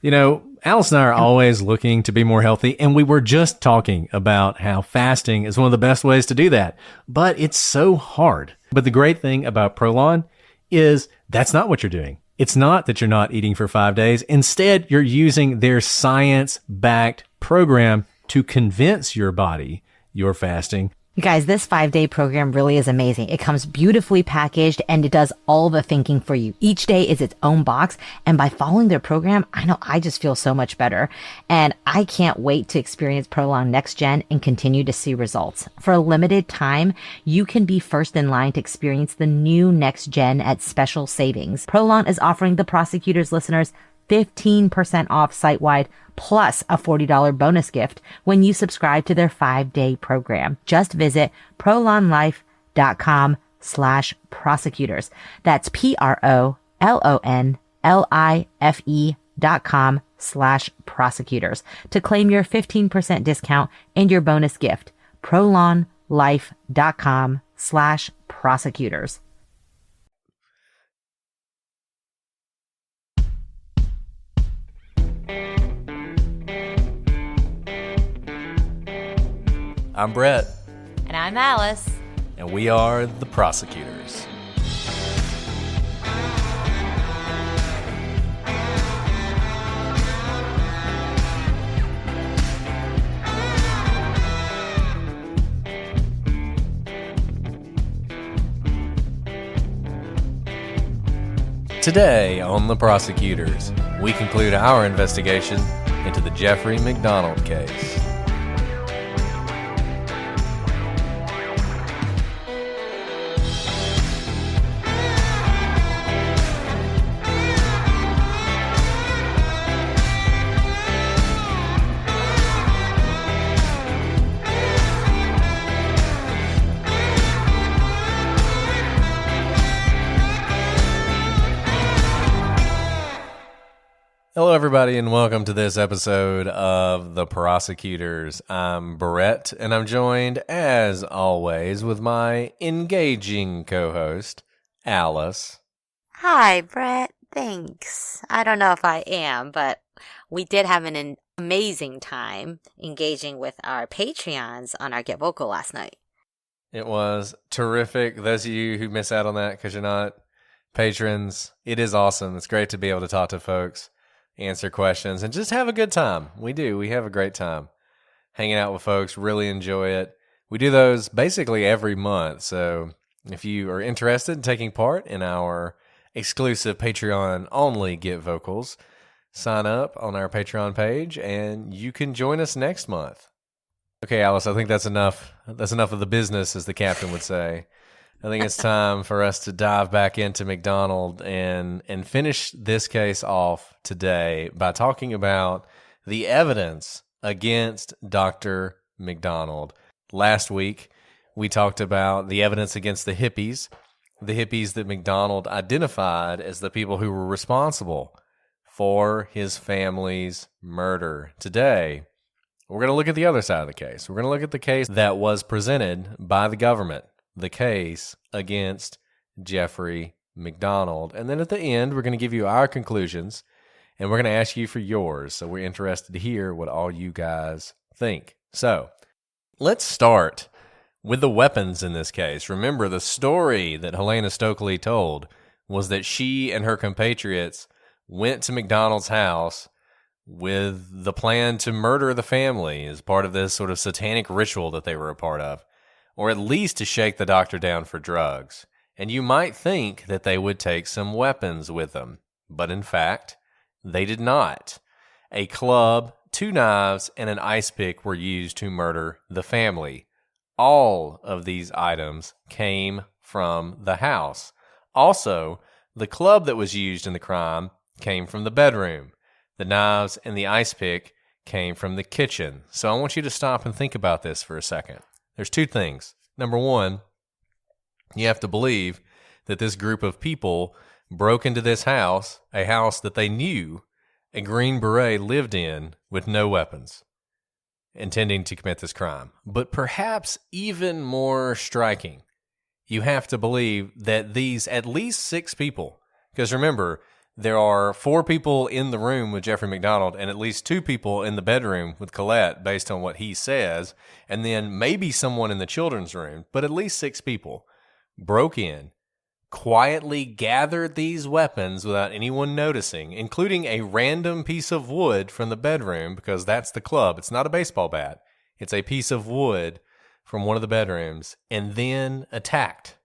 Alice and I are always looking to be more healthy, and we were just talking about how fasting is one of the best ways to do that, but it's so hard. But the great thing about Prolon is that's not what you're doing. It's not that you're not eating for 5 days. Instead, you're using their science-backed program to convince your body you're fasting. You guys, this 5-day program really is amazing. It comes beautifully packaged and it does all the thinking for you. Each day is its own box. And by following their program, I know I just feel so much better. And I can't wait to experience Prolong Next Gen and continue to see results. For a limited time, you can be first in line to experience the new Next Gen at special savings. Prolong is offering the Prosecutors listeners 15% off site-wide plus a $40 bonus gift when you subscribe to their 5-day program. Just visit prolonlife.com/prosecutors. That's PROLONLIFE.com/prosecutors to claim your 15% discount and your bonus gift. prolonlife.com/prosecutors. I'm Brett. And I'm Alice. And we are the Prosecutors. Today on the Prosecutors, we conclude our investigation into the Jeffrey MacDonald case. Hello, everybody, and welcome to this episode of The Prosecutors. I'm Brett, and I'm joined, as always, with my engaging co-host, Alice. Hi, Brett. Thanks. I don't know if I am, but we did have an amazing time engaging with our Patreons on our Get Vocal last night. It was terrific. Those of you who miss out on that because you're not patrons, it is awesome. It's great to be able to talk to folks, answer questions, and just have a good time. We do. We have a great time hanging out with folks, really enjoy it. We do those basically every month. So if you are interested in taking part in our exclusive Patreon-only Get Vocals, sign up on our Patreon page, and you can join us next month. Okay, Alice, I think that's enough. That's enough of the business, as the captain would say. I think it's time for us to dive back into MacDonald and finish this case off today by talking about the evidence against Dr. MacDonald. Last week, we talked about the evidence against the hippies that MacDonald identified as the people who were responsible for his family's murder. Today, we're going to look at the other side of the case. We're going to look at the case that was presented by the government, the case against Jeffrey MacDonald. And then at the end, we're going to give you our conclusions, and we're going to ask you for yours. So we're interested to hear what all you guys think. So let's start with the weapons in this case. Remember, the story that Helena Stokely told was that she and her compatriots went to MacDonald's house with the plan to murder the family as part of this sort of satanic ritual that they were a part of, or at least to shake the doctor down for drugs. And you might think that they would take some weapons with them, but in fact, they did not. A club, 2 knives, and an ice pick were used to murder the family. All of these items came from the house. Also, the club that was used in the crime came from the bedroom. The knives and the ice pick came from the kitchen. So I want you to stop and think about this for a second. There's 2 things. Number one, you have to believe that this group of people broke into this house, a house that they knew a Green Beret lived in with no weapons, intending to commit this crime. But perhaps even more striking, you have to believe that these at least 6 people, because remember, there are 4 people in the room with Jeffrey MacDonald and at least 2 people in the bedroom with Colette based on what he says, and then maybe someone in the children's room, but at least 6 people broke in, quietly gathered these weapons without anyone noticing, including a random piece of wood from the bedroom, because that's the club. It's not a baseball bat. It's a piece of wood from one of the bedrooms, and then attacked.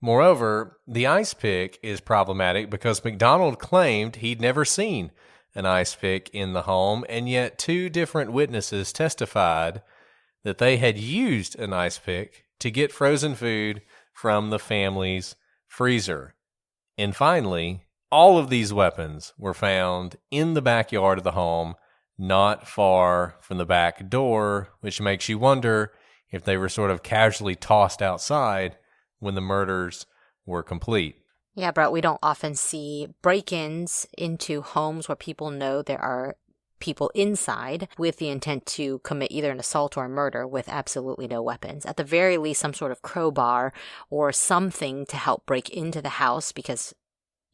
Moreover, the ice pick is problematic because MacDonald claimed he'd never seen an ice pick in the home, and yet 2 different witnesses testified that they had used an ice pick to get frozen food from the family's freezer. And finally, all of these weapons were found in the backyard of the home, not far from the back door, which makes you wonder if they were sort of casually tossed outside when the murders were complete. Yeah, Brett, we don't often see break-ins into homes where people know there are people inside with the intent to commit either an assault or a murder with absolutely no weapons. At the very least, some sort of crowbar or something to help break into the house, because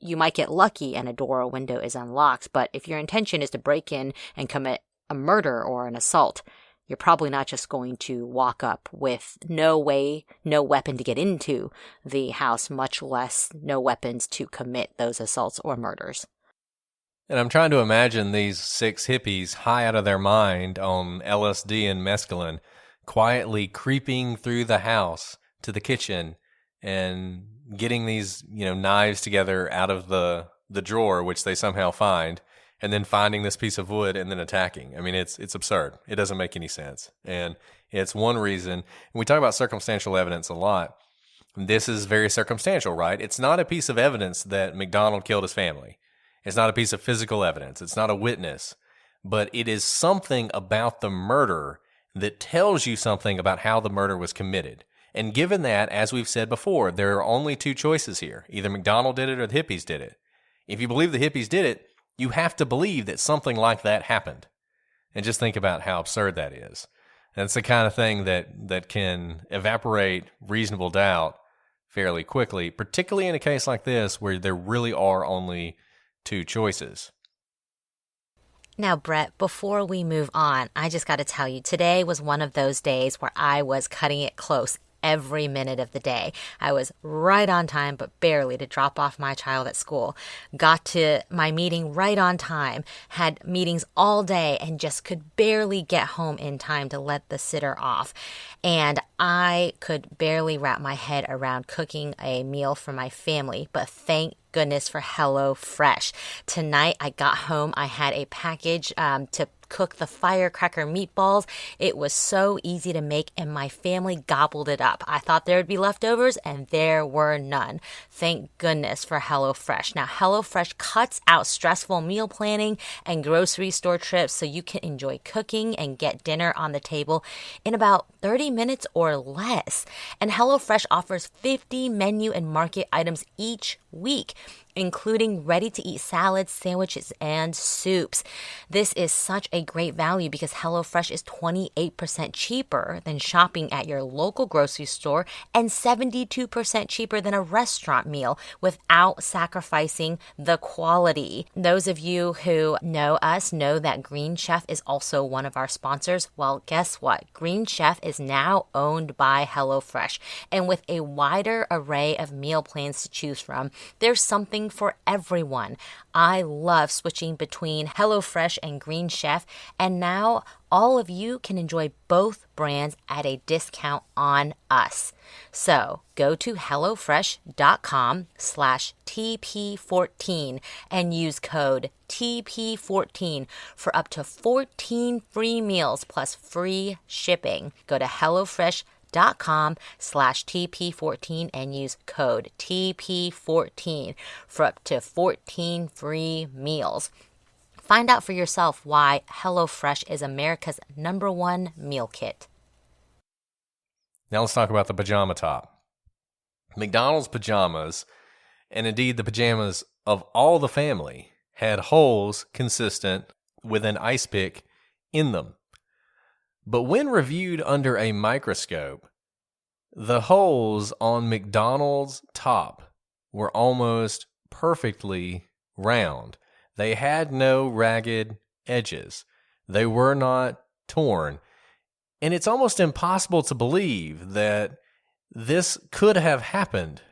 you might get lucky and a door or window is unlocked. But if your intention is to break in and commit a murder or an assault, you're probably not just going to walk up with no weapon to get into the house, much less no weapons to commit those assaults or murders. And I'm trying to imagine these 6 hippies high out of their mind on LSD and mescaline, quietly creeping through the house to the kitchen and getting these, knives together out of the drawer, which they somehow find, and then finding this piece of wood and then attacking. I mean, it's absurd. It doesn't make any sense. And it's one reason, and we talk about circumstantial evidence a lot. This is very circumstantial, right? It's not a piece of evidence that MacDonald killed his family. It's not a piece of physical evidence. It's not a witness. But it is something about the murder that tells you something about how the murder was committed. And given that, as we've said before, there are only 2 choices here. Either MacDonald did it or the hippies did it. If you believe the hippies did it, you have to believe that something like that happened. And just think about how absurd that is. And it's the kind of thing that can evaporate reasonable doubt fairly quickly, particularly in a case like this where there really are only 2 choices. Now, Brett, before we move on, I just got to tell you, today was one of those days where I was cutting it close every minute of the day. I was right on time, but barely, to drop off my child at school. Got to my meeting right on time, had meetings all day, and just could barely get home in time to let the sitter off. And I could barely wrap my head around cooking a meal for my family, but thank goodness for HelloFresh. Tonight I got home, I had a package to cook the firecracker meatballs. It was so easy to make, and my family gobbled it up. I thought there would be leftovers, and there were none. Thank goodness for HelloFresh. Now, HelloFresh cuts out stressful meal planning and grocery store trips so you can enjoy cooking and get dinner on the table in about 30 minutes or less. And HelloFresh offers 50 menu and market items each week, including ready-to-eat salads, sandwiches, and soups. This is such a great value because HelloFresh is 28% cheaper than shopping at your local grocery store and 72% cheaper than a restaurant meal without sacrificing the quality. Those of you who know us know that Green Chef is also one of our sponsors. Well, guess what? Green Chef is now owned by HelloFresh, and with a wider array of meal plans to choose from, there's something for everyone. I love switching between HelloFresh and Green Chef, and now all of you can enjoy both brands at a discount on us. So go to HelloFresh.com/TP14 and use code TP14 for up to 14 free meals plus free shipping. Go to HelloFresh.com/TP14 and use code TP14 for up to 14 free meals. Find out for yourself why HelloFresh is America's #1 meal kit. Now let's talk about the pajama top. MacDonald's pajamas, and indeed the pajamas of all the family, had holes consistent with an ice pick in them. But when reviewed under a microscope, the holes on MacDonald's top were almost perfectly round. They had no ragged edges. They were not torn. And it's almost impossible to believe that this could have happened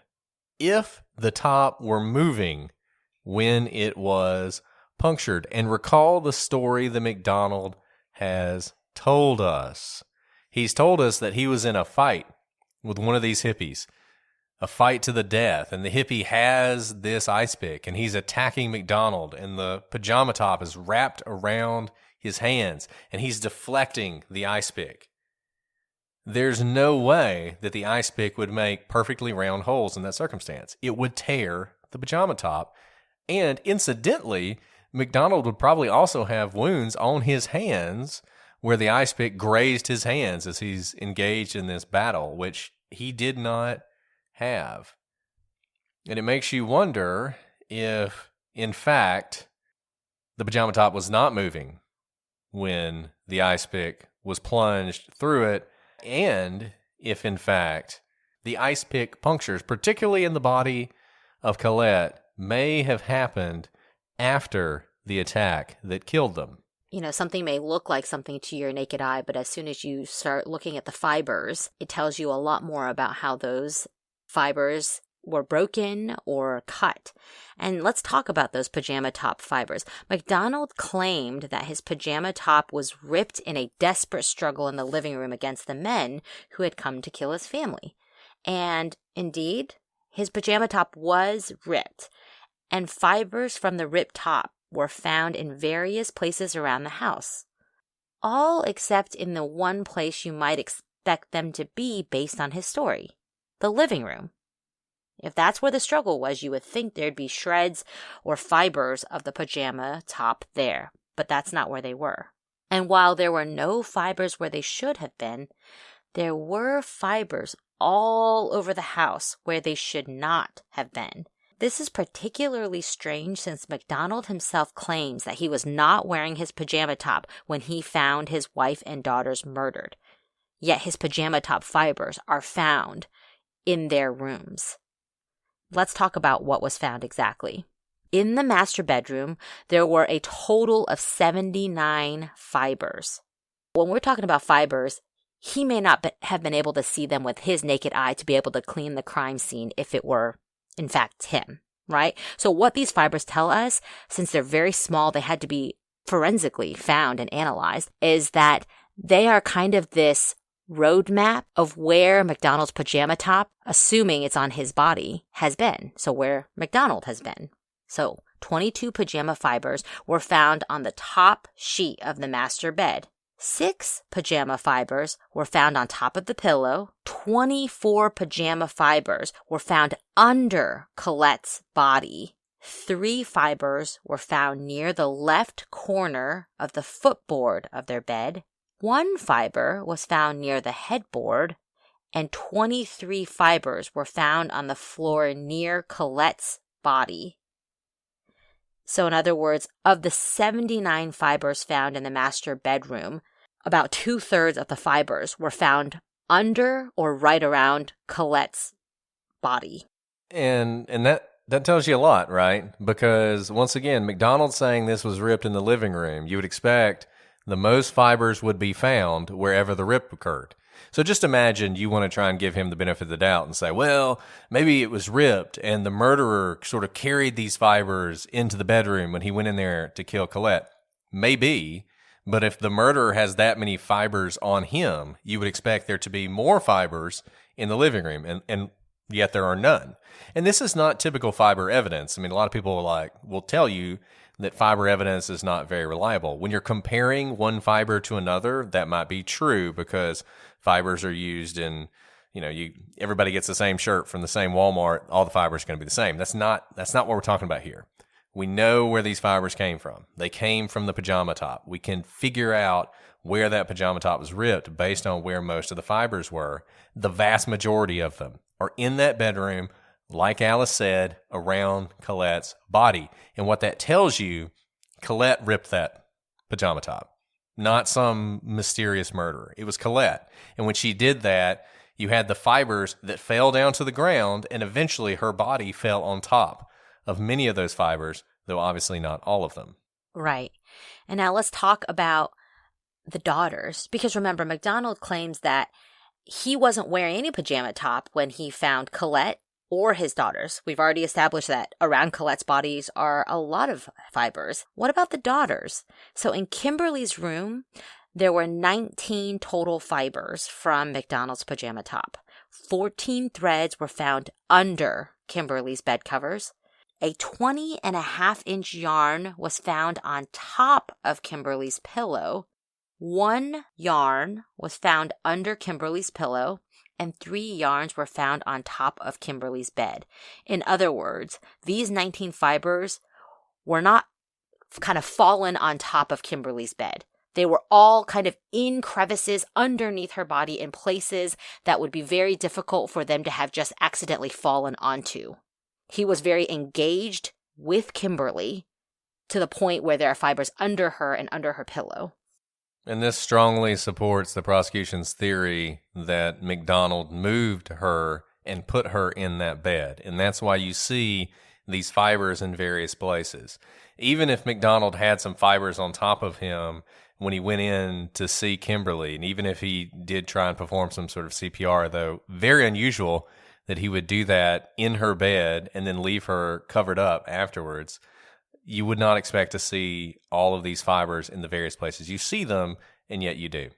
if the top were moving when it was punctured. And recall the story that MacDonald has told us. He's told us that he was in a fight with one of these hippies, a fight to the death, and the hippie has this ice pick, and he's attacking MacDonald, and the pajama top is wrapped around his hands, and he's deflecting the ice pick. There's no way that the ice pick would make perfectly round holes in that circumstance. It would tear the pajama top, and incidentally, MacDonald would probably also have wounds on his hands where the ice pick grazed his hands as he's engaged in this battle, which he did not have. And it makes you wonder if, in fact, the pajama top was not moving when the ice pick was plunged through it, and if, in fact, the ice pick punctures, particularly in the body of Colette, may have happened after the attack that killed them. You know, something may look like something to your naked eye, but as soon as you start looking at the fibers, it tells you a lot more about how those fibers were broken or cut. And let's talk about those pajama top fibers. MacDonald claimed that his pajama top was ripped in a desperate struggle in the living room against the men who had come to kill his family. And indeed, his pajama top was ripped, and fibers from the ripped top were found in various places around the house, all except in the one place you might expect them to be based on his story, the living room. If that's where the struggle was, you would think there'd be shreds or fibers of the pajama top there, but that's not where they were. And while there were no fibers where they should have been, there were fibers all over the house where they should not have been. This is particularly strange since MacDonald himself claims that he was not wearing his pajama top when he found his wife and daughters murdered. Yet his pajama top fibers are found in their rooms. Let's talk about what was found exactly. In the master bedroom, there were a total of 79 fibers. When we're talking about fibers, he may not have been able to see them with his naked eye to be able to clean the crime scene if it were in fact him, right? So what these fibers tell us, since they're very small, they had to be forensically found and analyzed, is that they are kind of this roadmap of where MacDonald's pajama top, assuming it's on his body, has been. So where MacDonald has been. So 22 pajama fibers were found on the top sheet of the master bed. 6 pajama fibers were found on top of the pillow. 24 pajama fibers were found under Colette's body. 3 fibers were found near the left corner of the footboard of their bed. 1 fiber was found near the headboard, and 23 fibers were found on the floor near Colette's body. So in other words, of the 79 fibers found in the master bedroom, about 2/3 of the fibers were found under or right around Colette's body. And that tells you a lot, right? Because once again, MacDonald's saying this was ripped in the living room. You would expect the most fibers would be found wherever the rip occurred. So just imagine you want to try and give him the benefit of the doubt and say, well, maybe it was ripped and the murderer sort of carried these fibers into the bedroom when he went in there to kill Colette. Maybe, but if the murderer has that many fibers on him, you would expect there to be more fibers in the living room, and yet there are none. And this is not typical fiber evidence. I mean, a lot of people will tell you that fiber evidence is not very reliable. When you're comparing one fiber to another, that might be true because fibers are used in, everybody gets the same shirt from the same Walmart, all the fibers are going to be the same. That's not what we're talking about here. We know where these fibers came from. They came from the pajama top. We can figure out where that pajama top was ripped based on where most of the fibers were. The vast majority of them are in that bedroom, like Alice said, around Colette's body. And what that tells you, Colette ripped that pajama top, not some mysterious murderer. It was Colette. And when she did that, you had the fibers that fell down to the ground, and eventually her body fell on top of many of those fibers, though obviously not all of them. Right. And now let's talk about the daughters, because remember, MacDonald claims that he wasn't wearing any pajama top when he found Colette or his daughters. We've already established that around Colette's bodies are a lot of fibers. What about the daughters? So in Kimberly's room, there were 19 total fibers from MacDonald's pajama top. 14 threads were found under Kimberly's bed covers. A 20.5-inch yarn was found on top of Kimberly's pillow. 1 yarn was found under Kimberly's pillow, and 3 yarns were found on top of Kimberly's bed. In other words, these 19 fibers were not kind of fallen on top of Kimberly's bed. They were all kind of in crevices underneath her body in places that would be very difficult for them to have just accidentally fallen onto. He was very engaged with Kimberly to the point where there are fibers under her and under her pillow. And this strongly supports the prosecution's theory that MacDonald moved her and put her in that bed. And that's why you see these fibers in various places. Even if MacDonald had some fibers on top of him when he went in to see Kimberly, and even if he did try and perform some sort of CPR, though very unusual that he would do that in her bed and then leave her covered up afterwards, you would not expect to see all of these fibers in the various places. You see them, and yet you do.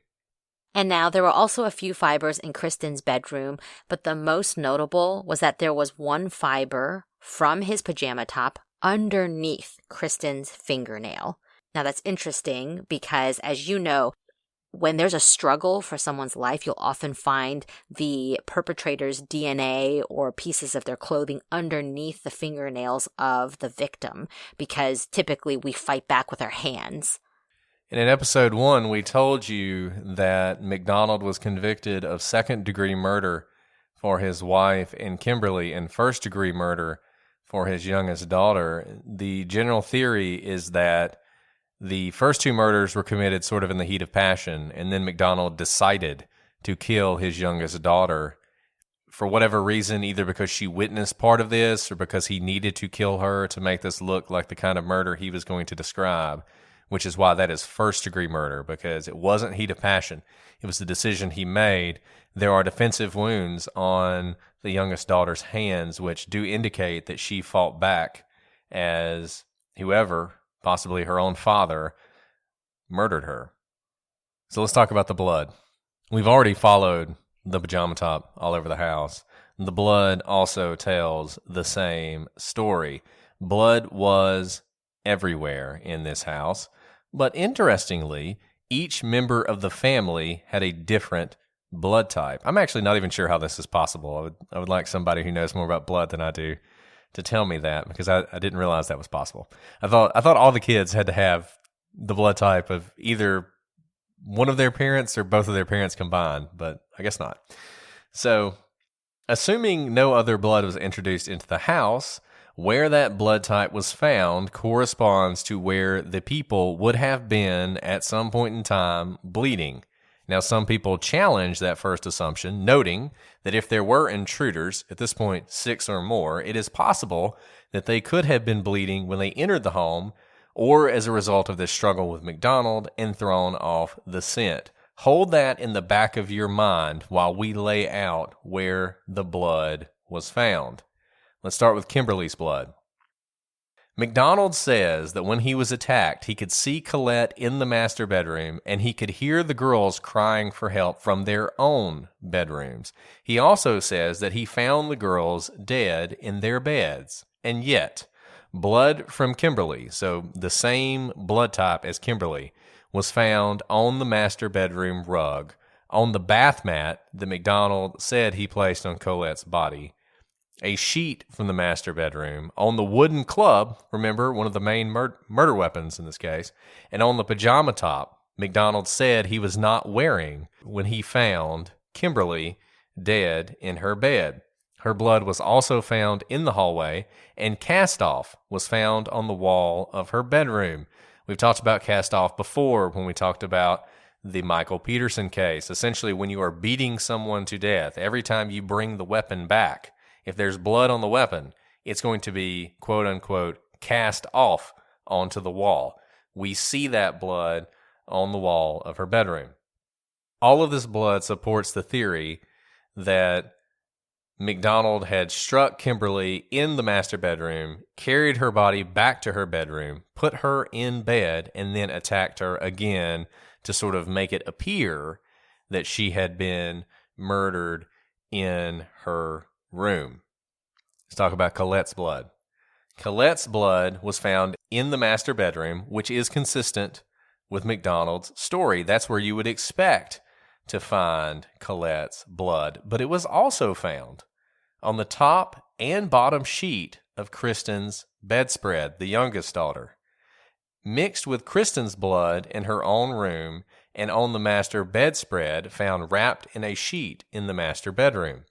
And now there were also a few fibers in Kristen's bedroom, but the most notable was that there was 1 fiber from his pajama top underneath Kristen's fingernail. Now that's interesting because, as you know, when there's a struggle for someone's life, you'll often find the perpetrator's DNA or pieces of their clothing underneath the fingernails of the victim, because typically we fight back with our hands. And in episode 1, we told you that MacDonald was convicted of second-degree murder for his wife and Kimberly and first-degree murder for his youngest daughter. The general theory is that the first 2 murders were committed sort of in the heat of passion, and then MacDonald decided to kill his youngest daughter for whatever reason, either because she witnessed part of this or because he needed to kill her to make this look like the kind of murder he was going to describe, which is why that is first-degree murder, because it wasn't heat of passion. It was the decision he made. There are defensive wounds on the youngest daughter's hands, which do indicate that she fought back as whoever, possibly her own father, murdered her. So let's talk about the blood. We've already followed the pajama top all over the house. The blood also tells the same story. Blood was everywhere in this house, but interestingly, each member of the family had a different blood type. I'm actually not even sure how this is possible. I would like somebody who knows more about blood than I do to tell me that, because I didn't realize that was possible. I thought all the kids had to have the blood type of either one of their parents or both of their parents combined, but I guess not. So, assuming no other blood was introduced into the house, where that blood type was found corresponds to where the people would have been at some point in time bleeding. Now, some people challenge that first assumption, noting that if there were intruders, at this point 6 or more, it is possible that they could have been bleeding when they entered the home or as a result of this struggle with MacDonald and thrown off the scent. Hold that in the back of your mind while we lay out where the blood was found. Let's start with Kimberly's blood. MacDonald says that when he was attacked, he could see Colette in the master bedroom and he could hear the girls crying for help from their own bedrooms. He also says that he found the girls dead in their beds. And yet, blood from Kimberly, so the same blood type as Kimberly, was found on the master bedroom rug, on the bath mat that MacDonald said he placed on Colette's body, a sheet from the master bedroom, on the wooden club, remember, one of the main murder weapons in this case, and on the pajama top MacDonald said he was not wearing when he found Kimberly dead in her bed. Her blood was also found in the hallway, and cast-off was found on the wall of her bedroom. We've talked about cast-off before when we talked about the Michael Peterson case. Essentially, when you are beating someone to death, every time you bring the weapon back, if there's blood on the weapon, it's going to be, quote unquote, cast off onto the wall. We see that blood on the wall of her bedroom. All of this blood supports the theory that MacDonald had struck Kimberly in the master bedroom, carried her body back to her bedroom, put her in bed, and then attacked her again to sort of make it appear that she had been murdered in her room. Let's talk about Colette's blood. Colette's blood was found in the master bedroom, which is consistent with MacDonald's story. That's where you would expect to find Colette's blood. But it was also found on the top and bottom sheet of Kristen's bedspread, the youngest daughter, mixed with Kristen's blood in her own room and on the master bedspread found wrapped in a sheet in the master bedroom.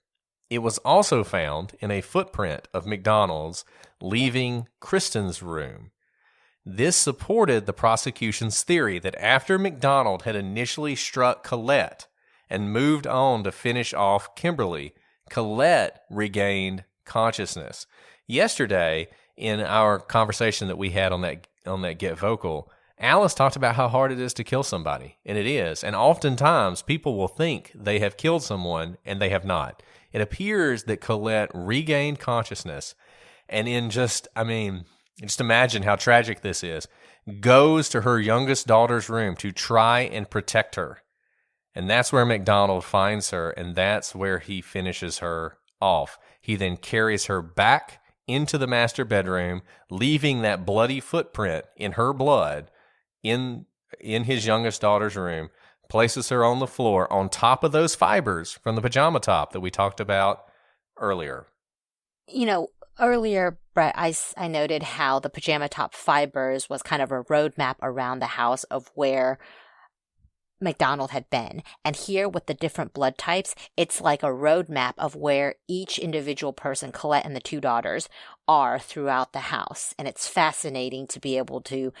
It was also found in a footprint of MacDonald's leaving Kristen's room. This supported the prosecution's theory that after MacDonald had initially struck Colette and moved on to finish off Kimberly, Colette regained consciousness. Yesterday, in our conversation that we had on that Get Vocal, Alice talked about how hard it is to kill somebody, and it is. And oftentimes, people will think they have killed someone, and they have not. It appears that Colette regained consciousness, and just imagine how tragic this is, goes to her youngest daughter's room to try and protect her. And that's where MacDonald finds her, and that's where he finishes her off. He then carries her back into the master bedroom, leaving that bloody footprint in her blood in his youngest daughter's room, places her on the floor on top of those fibers from the pajama top that we talked about earlier. Earlier, Brett, I noted how the pajama top fibers was kind of a roadmap around the house of where MacDonald had been. And here with the different blood types, it's like a roadmap of where each individual person, Colette and the two daughters, are throughout the house. And it's fascinating to be able to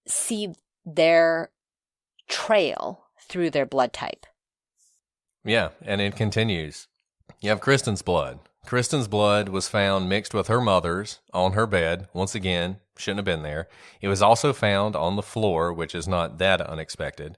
see their trail through their blood type. Yeah, and it continues. You have Kristen's blood. Kristen's blood was found mixed with her mother's on her bed. Once again, shouldn't have been there. It was also found on the floor, which is not that unexpected.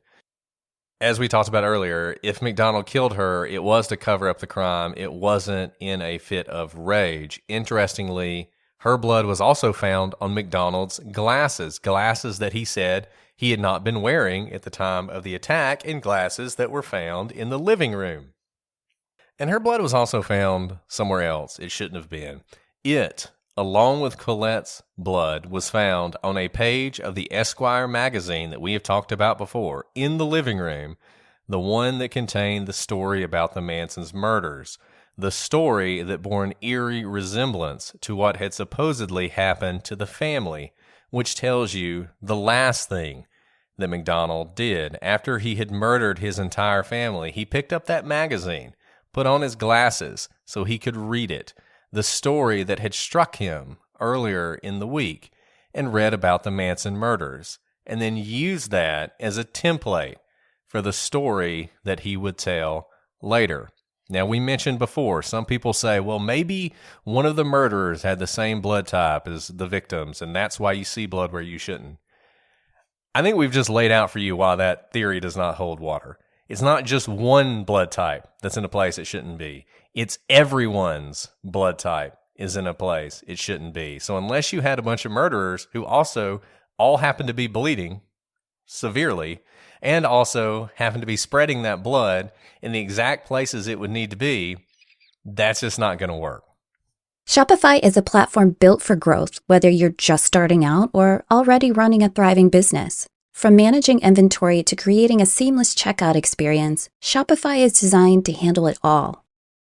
As we talked about earlier, if MacDonald killed her, it was to cover up the crime. It wasn't in a fit of rage. Interestingly, her blood was also found on MacDonald's glasses that he said he had not been wearing at the time of the attack, and glasses that were found in the living room. And her blood was also found somewhere else it shouldn't have been. It, along with Colette's blood, was found on a page of the Esquire magazine that we have talked about before, in the living room, the one that contained the story about the Mansons' murders, the story that bore an eerie resemblance to what had supposedly happened to the family, which tells you the last thing that MacDonald did. After he had murdered his entire family, he picked up that magazine, put on his glasses so he could read it, the story that had struck him earlier in the week, and read about the Manson murders, and then used that as a template for the story that he would tell later. Now, we mentioned before, some people say, well, maybe one of the murderers had the same blood type as the victims, and that's why you see blood where you shouldn't. I think we've just laid out for you why that theory does not hold water. It's not just one blood type that's in a place it shouldn't be. It's everyone's blood type is in a place it shouldn't be. So unless you had a bunch of murderers who also all happen to be bleeding severely and also happen to be spreading that blood in the exact places it would need to be, that's just not going to work. Shopify is a platform built for growth, whether you're just starting out or already running a thriving business. From managing inventory to creating a seamless checkout experience, Shopify is designed to handle it all.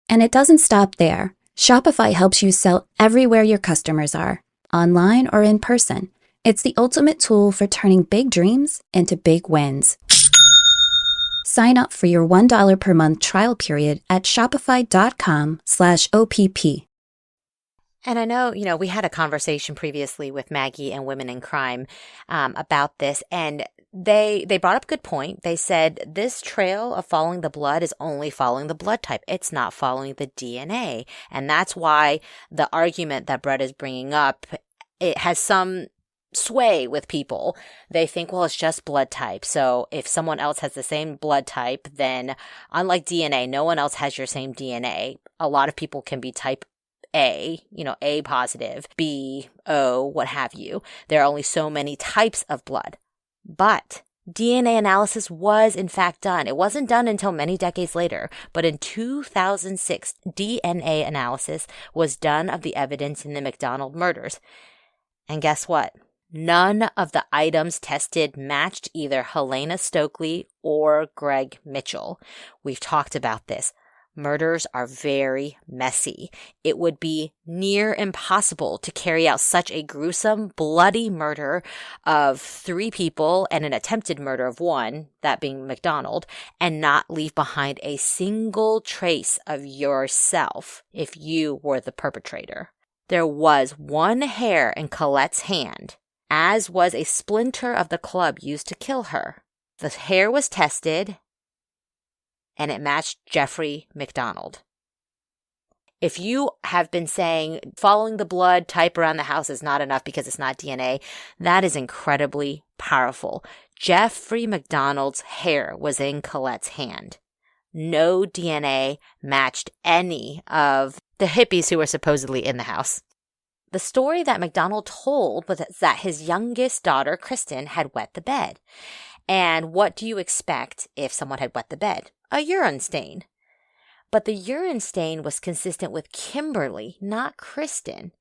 And it doesn't stop there. Shopify helps you sell everywhere your customers are, online or in person. It's the ultimate tool for turning big dreams into big wins. Sign up for your $1 per month trial period at shopify.com/OPP. And I know, we had a conversation previously with Maggie and Women in Crime about this. And they brought up a good point. They said this trail of following the blood is only following the blood type. It's not following the DNA. And that's why the argument that Brett is bringing up, it has some sway with people. They think, well, it's just blood type. So if someone else has the same blood type, then unlike DNA, no one else has your same DNA. A lot of people can be type A, A positive, B, O, what have you. There are only so many types of blood. But DNA analysis was in fact done. It wasn't done until many decades later, but in 2006, DNA analysis was done of the evidence in the MacDonald murders. And guess what? None of the items tested matched either Helena Stokely or Greg Mitchell. We've talked about this. Murders are very messy. It would be near impossible to carry out such a gruesome, bloody murder of 3 people and an attempted murder of 1, that being MacDonald, and not leave behind a single trace of yourself if you were the perpetrator. There was 1 hair in Colette's hand, as was a splinter of the club used to kill her. The hair was tested, and it matched Jeffrey MacDonald. If you have been saying following the blood type around the house is not enough because it's not DNA, that is incredibly powerful. Jeffrey MacDonald's hair was in Colette's hand. No DNA matched any of the hippies who were supposedly in the house. The story that MacDonald told was that his youngest daughter, Kristen, had wet the bed. And what do you expect if someone had wet the bed? A urine stain. But the urine stain was consistent with Kimberly, not Kristen.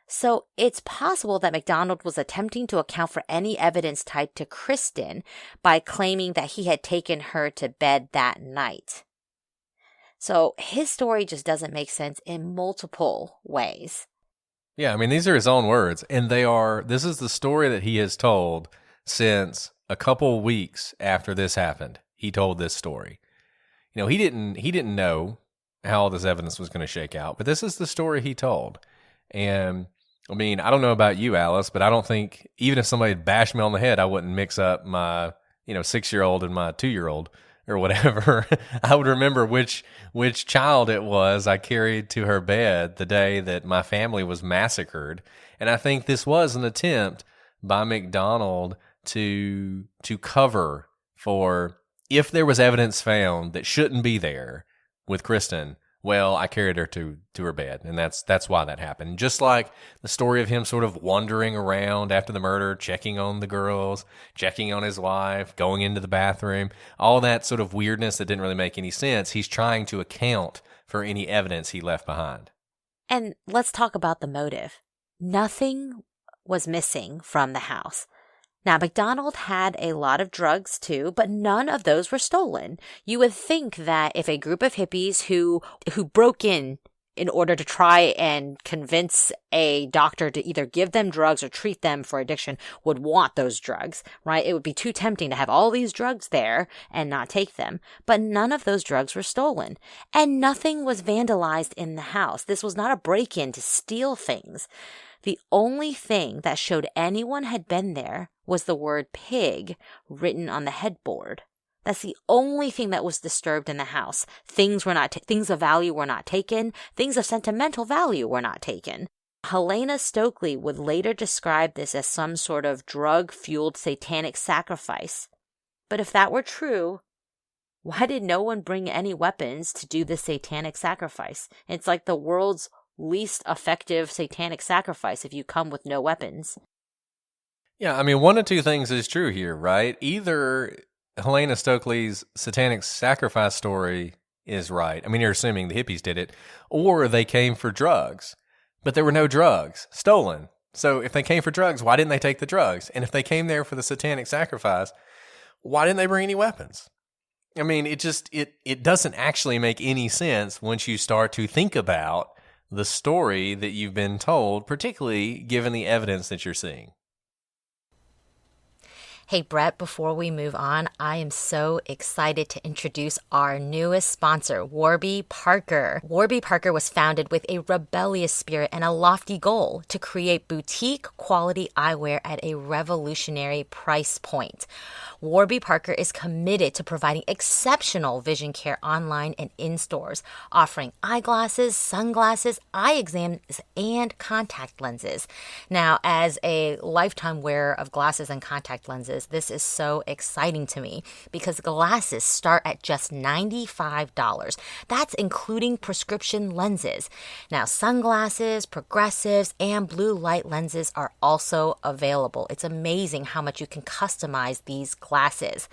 So it's possible that MacDonald was attempting to account for any evidence tied to Kristen by claiming that he had taken her to bed that night. So his story just doesn't make sense in multiple ways. Yeah, I mean, these are his own words, and this is the story that he has told since a couple weeks after this happened. He told this story. He didn't know how all this evidence was going to shake out, but this is the story he told. And I mean, I don't know about you, Alice, but I don't think even if somebody had bashed me on the head, I wouldn't mix up my, 6-year-old and my 2-year-old or whatever. I would remember which child it was I carried to her bed the day that my family was massacred. And I think this was an attempt by MacDonald to cover for if there was evidence found that shouldn't be there with Kristen. Well, I carried her to her bed, and that's why that happened. Just like the story of him sort of wandering around after the murder, checking on the girls, checking on his wife, going into the bathroom, all that sort of weirdness that didn't really make any sense. He's trying to account for any evidence he left behind. And let's talk about the motive. Nothing was missing from the house. Now, MacDonald had a lot of drugs too, but none of those were stolen. You would think that if a group of hippies who broke in order to try and convince a doctor to either give them drugs or treat them for addiction would want those drugs, right? It would be too tempting to have all these drugs there and not take them. But none of those drugs were stolen. And nothing was vandalized in the house. This was not a break-in to steal things. The only thing that showed anyone had been there was the word pig written on the headboard. That's the only thing that was disturbed in the house. Things of value were not taken. Things of sentimental value were not taken. Helena Stokely would later describe this as some sort of drug-fueled satanic sacrifice. But if that were true, why did no one bring any weapons to do this satanic sacrifice? It's like the world's least effective satanic sacrifice if you come with no weapons. Yeah, I mean, one of two things is true here, right? Either Helena Stokely's satanic sacrifice story is right. I mean, you're assuming the hippies did it, or they came for drugs, but there were no drugs stolen. So if they came for drugs, why didn't they take the drugs? And if they came there for the satanic sacrifice, why didn't they bring any weapons? I mean, it doesn't actually make any sense once you start to think about the story that you've been told, particularly given the evidence that you're seeing. Hey, Brett, before we move on, I am so excited to introduce our newest sponsor, Warby Parker. Warby Parker was founded with a rebellious spirit and a lofty goal to create boutique quality eyewear at a revolutionary price point. Warby Parker is committed to providing exceptional vision care online and in stores, offering eyeglasses, sunglasses, eye exams, and contact lenses. Now, as a lifetime wearer of glasses and contact lenses, this is so exciting to me because glasses start at just $95. That's including prescription lenses. Now, sunglasses, progressives, and blue light lenses are also available. It's amazing how much you can customize these glasses.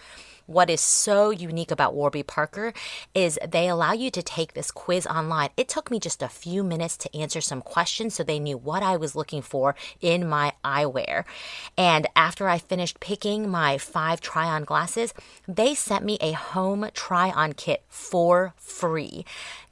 What is so unique about Warby Parker is they allow you to take this quiz online. It took me just a few minutes to answer some questions so they knew what I was looking for in my eyewear. And after I finished picking my 5 try-on glasses, they sent me a home try-on kit for free.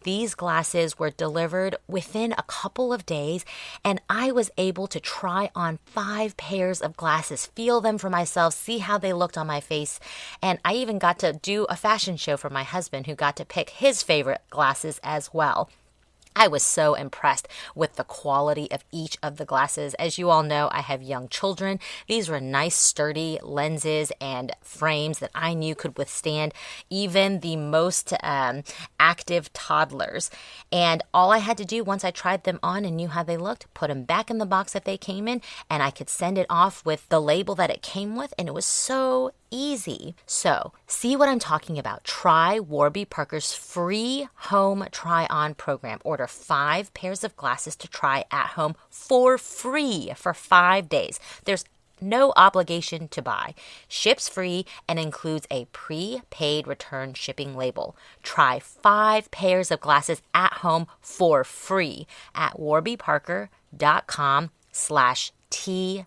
These glasses were delivered within a couple of days, and I was able to try on 5 pairs of glasses, feel them for myself, see how they looked on my face, and I even got to do a fashion show for my husband, who got to pick his favorite glasses as well. I was so impressed with the quality of each of the glasses. As you all know, I have young children. These were nice, sturdy lenses and frames that I knew could withstand even the most active toddlers. And all I had to do once I tried them on and knew how they looked, put them back in the box that they came in, and I could send it off with the label that it came with, and it was so easy. So, see what I'm talking about. Try Warby Parker's free home try-on program. Order 5 pairs of glasses to try at home for free for 5 days. There's no obligation to buy. Ships free and includes a prepaid return shipping label. Try 5 pairs of glasses at home for free at warbyparker.com/TP.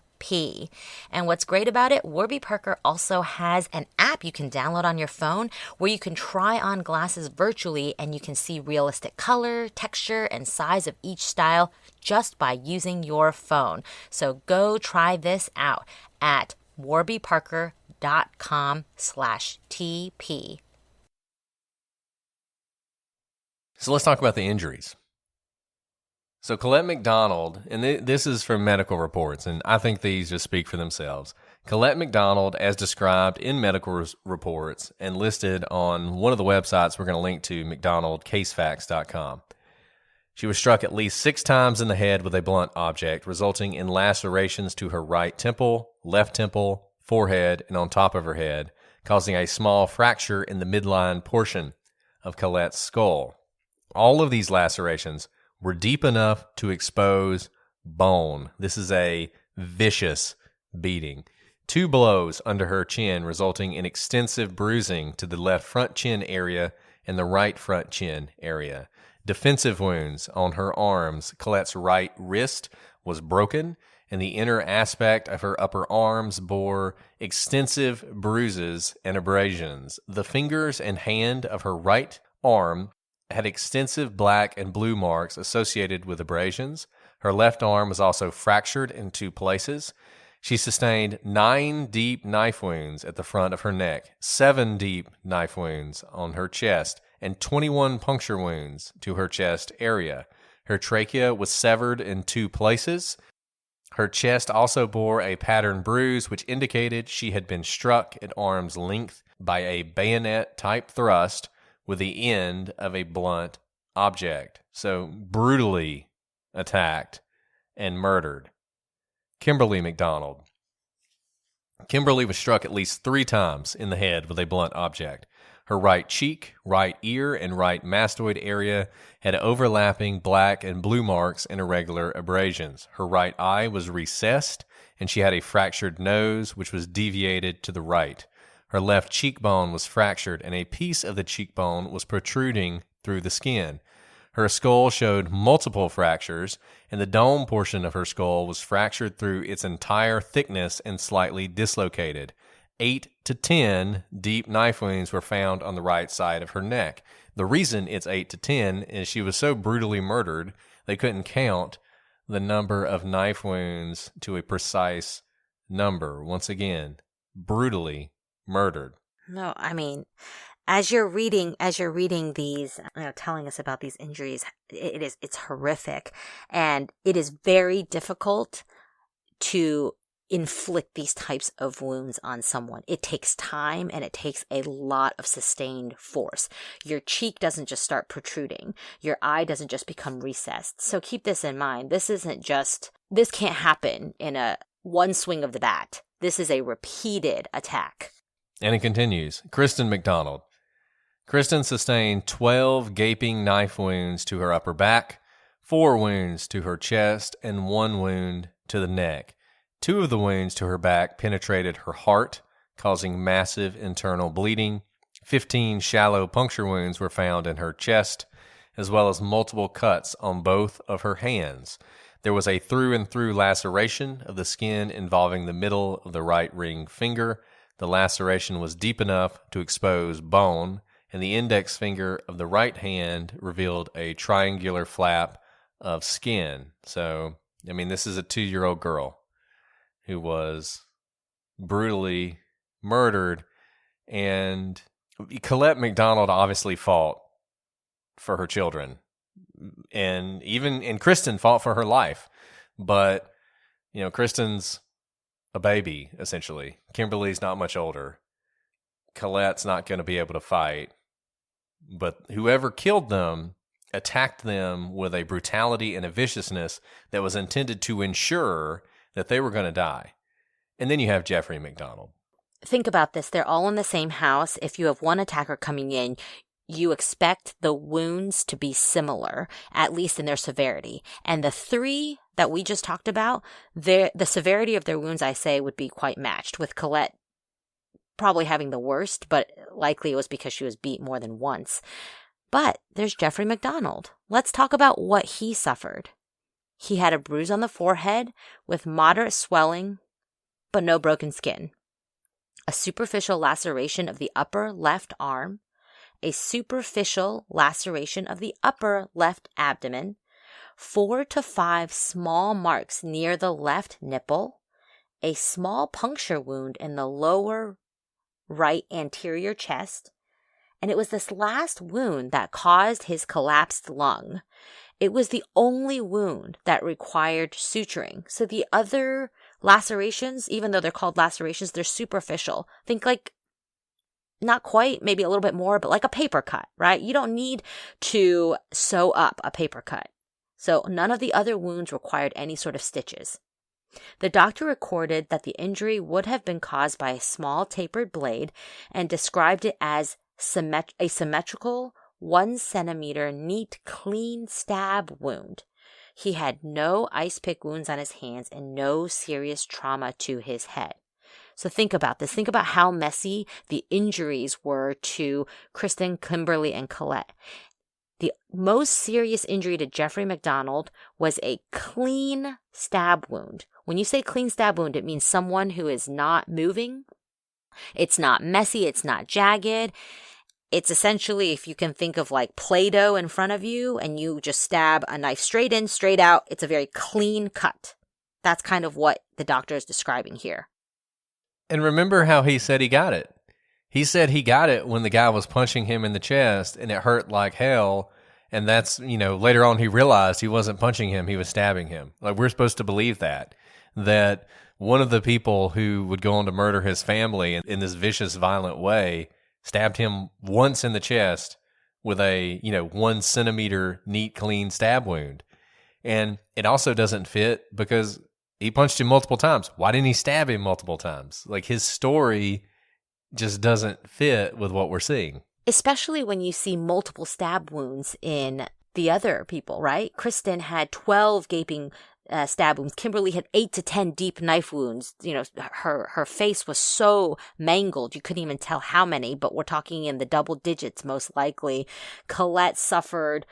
And what's great about it, Warby Parker also has an app you can download on your phone where you can try on glasses virtually, and you can see realistic color, texture, and size of each style just by using your phone. So go try this out at warbyparker.com/TP. So let's talk about the injuries. So Colette MacDonald, and this is from medical reports, and I think these just speak for themselves. Colette MacDonald, as described in medical reports and listed on one of the websites we're going to link to, MacDonaldCaseFacts.com. She was struck at least 6 times in the head with a blunt object, resulting in lacerations to her right temple, left temple, forehead, and on top of her head, causing a small fracture in the midline portion of Colette's skull. All of these lacerations were deep enough to expose bone. This is a vicious beating. 2 blows under her chin, resulting in extensive bruising to the left front chin area and the right front chin area. Defensive wounds on her arms. Colette's right wrist was broken, and the inner aspect of her upper arms bore extensive bruises and abrasions. The fingers and hand of her right arm had extensive black and blue marks associated with abrasions. Her left arm was also fractured in 2 places. She sustained 9 deep knife wounds at the front of her neck, 7 deep knife wounds on her chest, and 21 puncture wounds to her chest area. Her trachea was severed in 2 places. Her chest also bore a pattern bruise, which indicated she had been struck at arm's length by a bayonet-type thrust with the end of a blunt object. So brutally attacked and murdered. Kimberly MacDonald. Kimberly was struck at least 3 times in the head with a blunt object. Her right cheek, right ear, and right mastoid area had overlapping black and blue marks and irregular abrasions. Her right eye was recessed, and she had a fractured nose, which was deviated to the right. Her left cheekbone was fractured, and a piece of the cheekbone was protruding through the skin. Her skull showed multiple fractures, and the dome portion of her skull was fractured through its entire thickness and slightly dislocated. 8 to 10 deep knife wounds were found on the right side of her neck. The reason it's 8 to 10 is she was so brutally murdered, they couldn't count the number of knife wounds to a precise number. Once again, brutally murdered. No, I mean, as you're reading these, telling us about these injuries, it's horrific, and it is very difficult to inflict these types of wounds on someone. It takes time and it takes a lot of sustained force. Your cheek doesn't just start protruding. Your eye doesn't just become recessed. So keep this in mind. This can't happen in a one swing of the bat. This is a repeated attack. And it continues. Kristen MacDonald. Kristen sustained 12 gaping knife wounds to her upper back, 4 wounds to her chest, and 1 wound to the neck. 2 of the wounds to her back penetrated her heart, causing massive internal bleeding. 15 shallow puncture wounds were found in her chest, as well as multiple cuts on both of her hands. There was a through-and-through laceration of the skin involving the middle of the right ring finger. The laceration was deep enough to expose bone, and the index finger of the right hand revealed a triangular flap of skin. So, I mean, this is a 2-year-old girl who was brutally murdered, and Colette MacDonald obviously fought for her children, and Kristen fought for her life, but Kristen's a baby essentially. Kimberly's not much older. Colette's not going to be able to fight, but whoever killed them attacked them with a brutality and a viciousness that was intended to ensure that they were going to die. And then you have Jeffrey MacDonald. Think about this. They're all in the same house. If you have one attacker coming in, you expect the wounds to be similar, at least in their severity. And the 3 that we just talked about, the severity of their wounds, I say, would be quite matched, with Colette probably having the worst, but likely it was because she was beat more than once. But there's Jeffrey MacDonald. Let's talk about what he suffered. He had a bruise on the forehead with moderate swelling, but no broken skin. A superficial laceration of the upper left arm. A superficial laceration of the upper left abdomen. 4 to 5 small marks near the left nipple. A small puncture wound in the lower right anterior chest. And it was this last wound that caused his collapsed lung. It was the only wound that required suturing. So the other lacerations, even though they're called lacerations, they're superficial. Think like, not quite, maybe a little bit more, but like a paper cut, right? You don't need to sew up a paper cut. So none of the other wounds required any sort of stitches. The doctor recorded that the injury would have been caused by a small tapered blade and described it as a symmetrical 1 centimeter neat, clean stab wound. He had no ice pick wounds on his hands and no serious trauma to his head. So think about this. Think about how messy the injuries were to Kristen, Kimberly, and Colette. The most serious injury to Jeffrey MacDonald was a clean stab wound. When you say clean stab wound, it means someone who is not moving. It's not messy. It's not jagged. It's essentially, if you can think of like Play-Doh in front of you and you just stab a knife straight in, straight out, it's a very clean cut. That's kind of what the doctor is describing here. And remember how he said he got it. He said he got it when the guy was punching him in the chest and it hurt like hell. And that's, later on he realized he wasn't punching him, he was stabbing him. Like, we're supposed to believe that one of the people who would go on to murder his family in this vicious, violent way stabbed him once in the chest with a, 1 centimeter neat, clean stab wound. And it also doesn't fit because he punched him multiple times. Why didn't he stab him multiple times? Like, his story just doesn't fit with what we're seeing. Especially when you see multiple stab wounds in the other people, right? Kristen had 12 gaping stab wounds. Kimberly had 8 to 10 deep knife wounds. Her face was so mangled, you couldn't even tell how many, but we're talking in the double digits most likely. Colette suffered,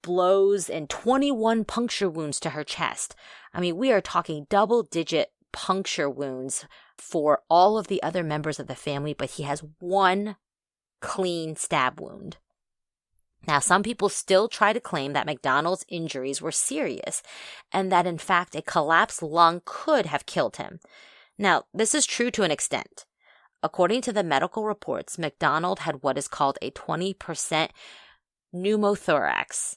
blows and 21 puncture wounds to her chest. I mean, we are talking double digit puncture wounds for all of the other members of the family, but he has 1 clean stab wound. Now, some people still try to claim that MacDonald's injuries were serious and that, in fact, a collapsed lung could have killed him. Now, this is true to an extent. According to the medical reports, MacDonald had what is called a 20% pneumothorax.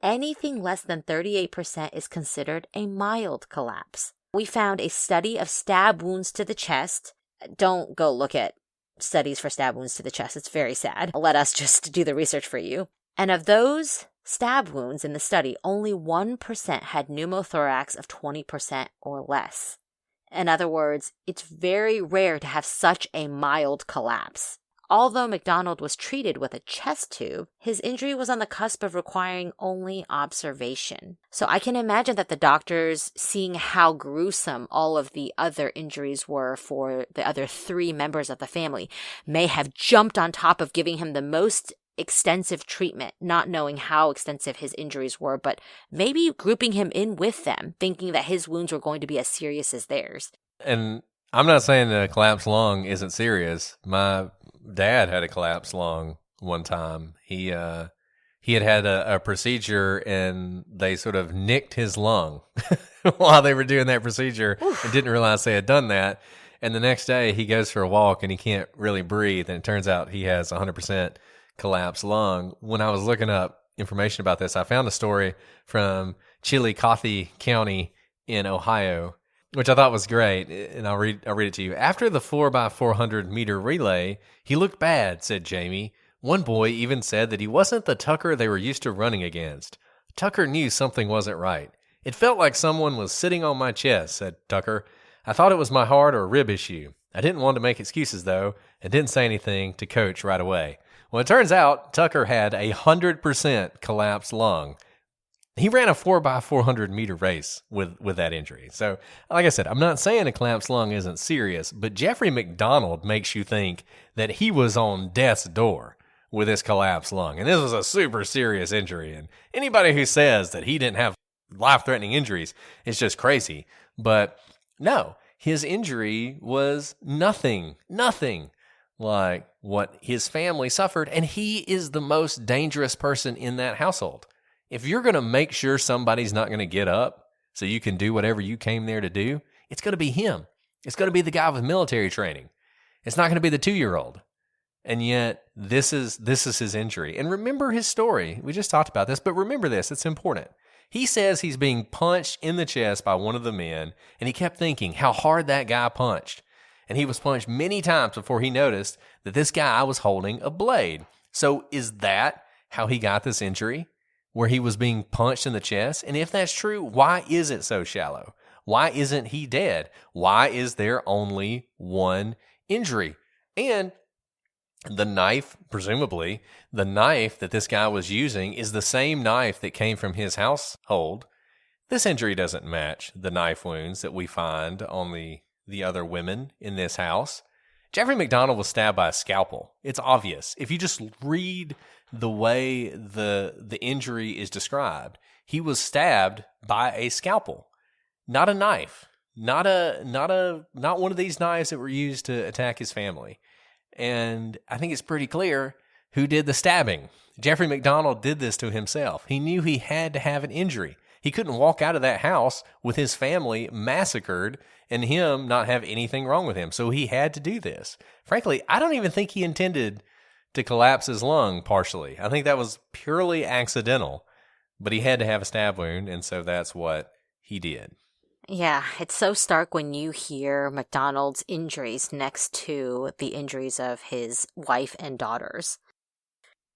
Anything less than 38% is considered a mild collapse. We found a study of stab wounds to the chest. Don't go look at studies for stab wounds to the chest. It's very sad. Let us just do the research for you. And of those stab wounds in the study, only 1% had pneumothorax of 20% or less. In other words, it's very rare to have such a mild collapse. Although MacDonald was treated with a chest tube, his injury was on the cusp of requiring only observation. So I can imagine that the doctors, seeing how gruesome all of the other injuries were for the other 3 members of the family, may have jumped on top of giving him the most extensive treatment, not knowing how extensive his injuries were, but maybe grouping him in with them, thinking that his wounds were going to be as serious as theirs. And I'm not saying a collapsed lung isn't serious. My dad had a collapsed lung one time. He had a procedure, and they sort of nicked his lung while they were doing that procedure. Oof. And didn't realize they had done that. And the next day he goes for a walk and he can't really breathe. And it turns out he has 100% collapsed lung. When I was looking up information about this, I found a story from Chillicothe County in Ohio, which I thought was great, and I'll read it to you. After the 4x400 meter relay, he looked bad, said Jamie. One boy even said that he wasn't the Tucker they were used to running against. Tucker knew something wasn't right. It felt like someone was sitting on my chest, said Tucker. I thought it was my heart or rib issue. I didn't want to make excuses, though, and didn't say anything to Coach right away. Well, it turns out Tucker had a 100% collapsed lung. He ran a 4x400 meter race with that injury. So, like I said, I'm not saying a collapsed lung isn't serious, but Jeffrey MacDonald makes you think that he was on death's door with his collapsed lung. And this was a super serious injury. And anybody who says that he didn't have life-threatening injuries is just crazy. But no, his injury was nothing like what his family suffered. And he is the most dangerous person in that household. If you're going to make sure somebody's not going to get up so you can do whatever you came there to do, it's going to be him. It's going to be the guy with military training. It's not going to be the 2-year-old. And yet, this is his injury. And remember his story. We just talked about this, but remember this. It's important. He says he's being punched in the chest by one of the men, and he kept thinking how hard that guy punched. And he was punched many times before he noticed that this guy was holding a blade. So is that how he got this injury? Where he was being punched in the chest? And if that's true, why is it so shallow? Why isn't he dead? Why is there only one injury? And the knife, presumably, the knife that this guy was using is the same knife that came from his household. This injury doesn't match the knife wounds that we find on the other women in this house. Jeffrey MacDonald was stabbed by a scalpel. It's obvious. If you just read the way the injury is described, he was stabbed by a scalpel, not a knife, not one of these knives that were used to attack his family. And I think it's pretty clear who did the stabbing. Jeffrey MacDonald did this to himself. He knew he had to have an injury. He couldn't walk out of that house with his family massacred and him not have anything wrong with him. So he had to do this. Frankly, I don't even think he intended to collapse his lung partially. I think that was purely accidental, but he had to have a stab wound, and so that's what he did. Yeah, it's so stark when you hear MacDonald's injuries next to the injuries of his wife and daughters.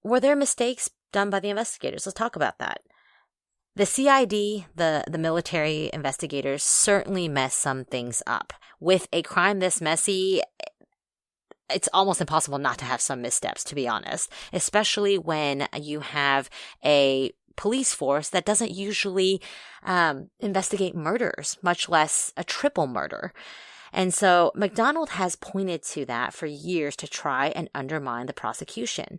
Were there mistakes done by the investigators? Let's talk about that. The CID, the military investigators, certainly messed some things up. With a crime this messy, it's almost impossible not to have some missteps, to be honest, especially when you have a police force that doesn't usually investigate murders, much less a triple murder. And so MacDonald has pointed to that for years to try and undermine the prosecution.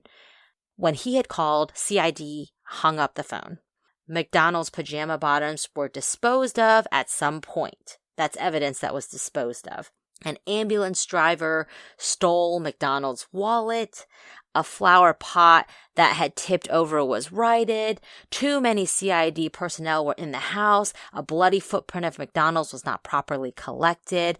When he had called, CID hung up the phone. MacDonald's pajama bottoms were disposed of at some point. That's evidence that was disposed of. An ambulance driver stole MacDonald's wallet. A flower pot that had tipped over was righted. Too many CID personnel were in the house. A bloody footprint of MacDonald's was not properly collected.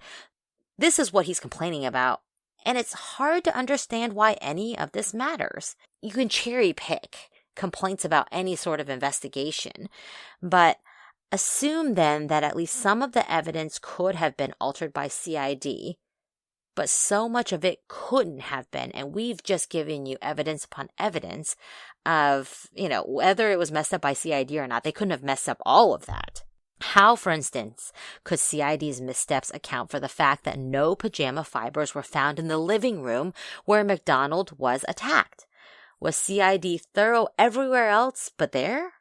This is what he's complaining about. And it's hard to understand why any of this matters. You can cherry pick complaints about any sort of investigation, but assume then that at least some of the evidence could have been altered by CID, but so much of it couldn't have been. And we've just given you evidence upon evidence of, whether it was messed up by CID or not. They couldn't have messed up all of that. How, for instance, could CID's missteps account for the fact that no pajama fibers were found in the living room where MacDonald was attacked? Was CID thorough everywhere else but there?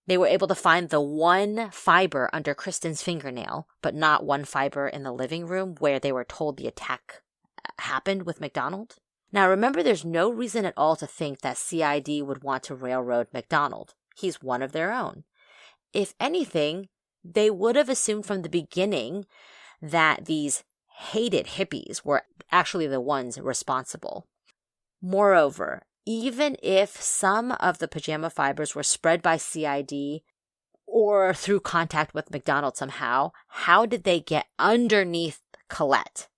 They were able to find the one fiber under Kristen's fingernail, but not one fiber in the living room where they were told the attack happened with MacDonald. Now remember, there's no reason at all to think that CID would want to railroad MacDonald. He's one of their own. If anything, they would have assumed from the beginning that these hated hippies were actually the ones responsible. Moreover, even if some of the pajama fibers were spread by CID or through contact with MacDonald somehow, how did they get underneath Colette?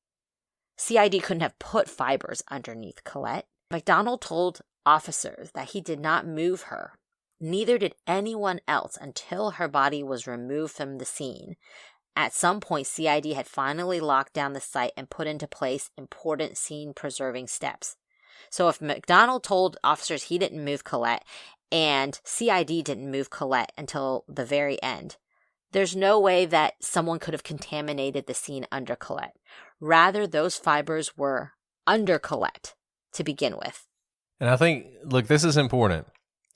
CID couldn't have put fibers underneath Colette. MacDonald told officers that he did not move her. Neither did anyone else until her body was removed from the scene. At some point, CID had finally locked down the site and put into place important scene-preserving steps. So if MacDonald told officers he didn't move Colette and CID didn't move Colette until the very end, there's no way that someone could have contaminated the scene under Colette. Rather, those fibers were under Colette to begin with. And I think, look, this is important.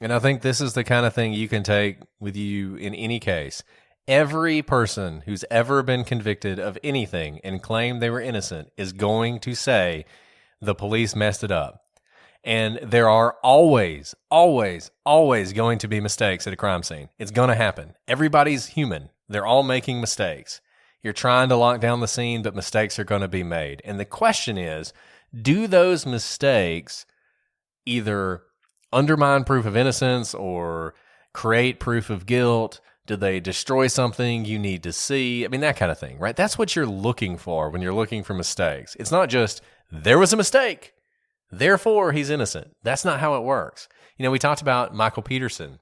And I think this is the kind of thing you can take with you in any case. Every person who's ever been convicted of anything and claimed they were innocent is going to say the police messed it up. And there are always, always, always going to be mistakes at a crime scene. It's going to happen. Everybody's human. They're all making mistakes. You're trying to lock down the scene, but mistakes are going to be made. And the question is, do those mistakes either undermine proof of innocence or create proof of guilt? Do they destroy something you need to see? I mean, that kind of thing, right? That's what you're looking for when you're looking for mistakes. It's not just, there was a mistake, therefore he's innocent. That's not how it works. We talked about Michael Peterson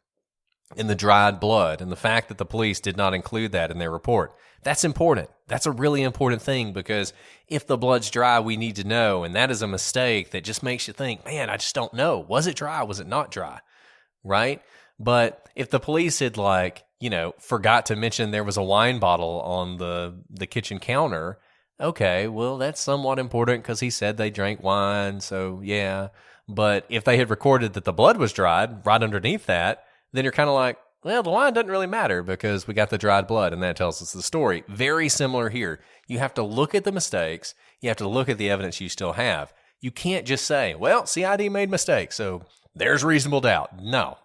in the dried blood and the fact that the police did not include that in their report. That's important. That's a really important thing, because if the blood's dry, we need to know. And that is a mistake that just makes you think, man, I just don't know. Was it dry? Was it not dry? Right? But if the police had forgot to mention there was a wine bottle on the kitchen counter, okay, well, that's somewhat important because he said they drank wine. So yeah. But if they had recorded that the blood was dried right underneath that, then you're kind of like, well, the wine doesn't really matter because we got the dried blood and that tells us the story. Very similar here. You have to look at the mistakes. You have to look at the evidence you still have. You can't just say, well, CID made mistakes, so there's reasonable doubt. No,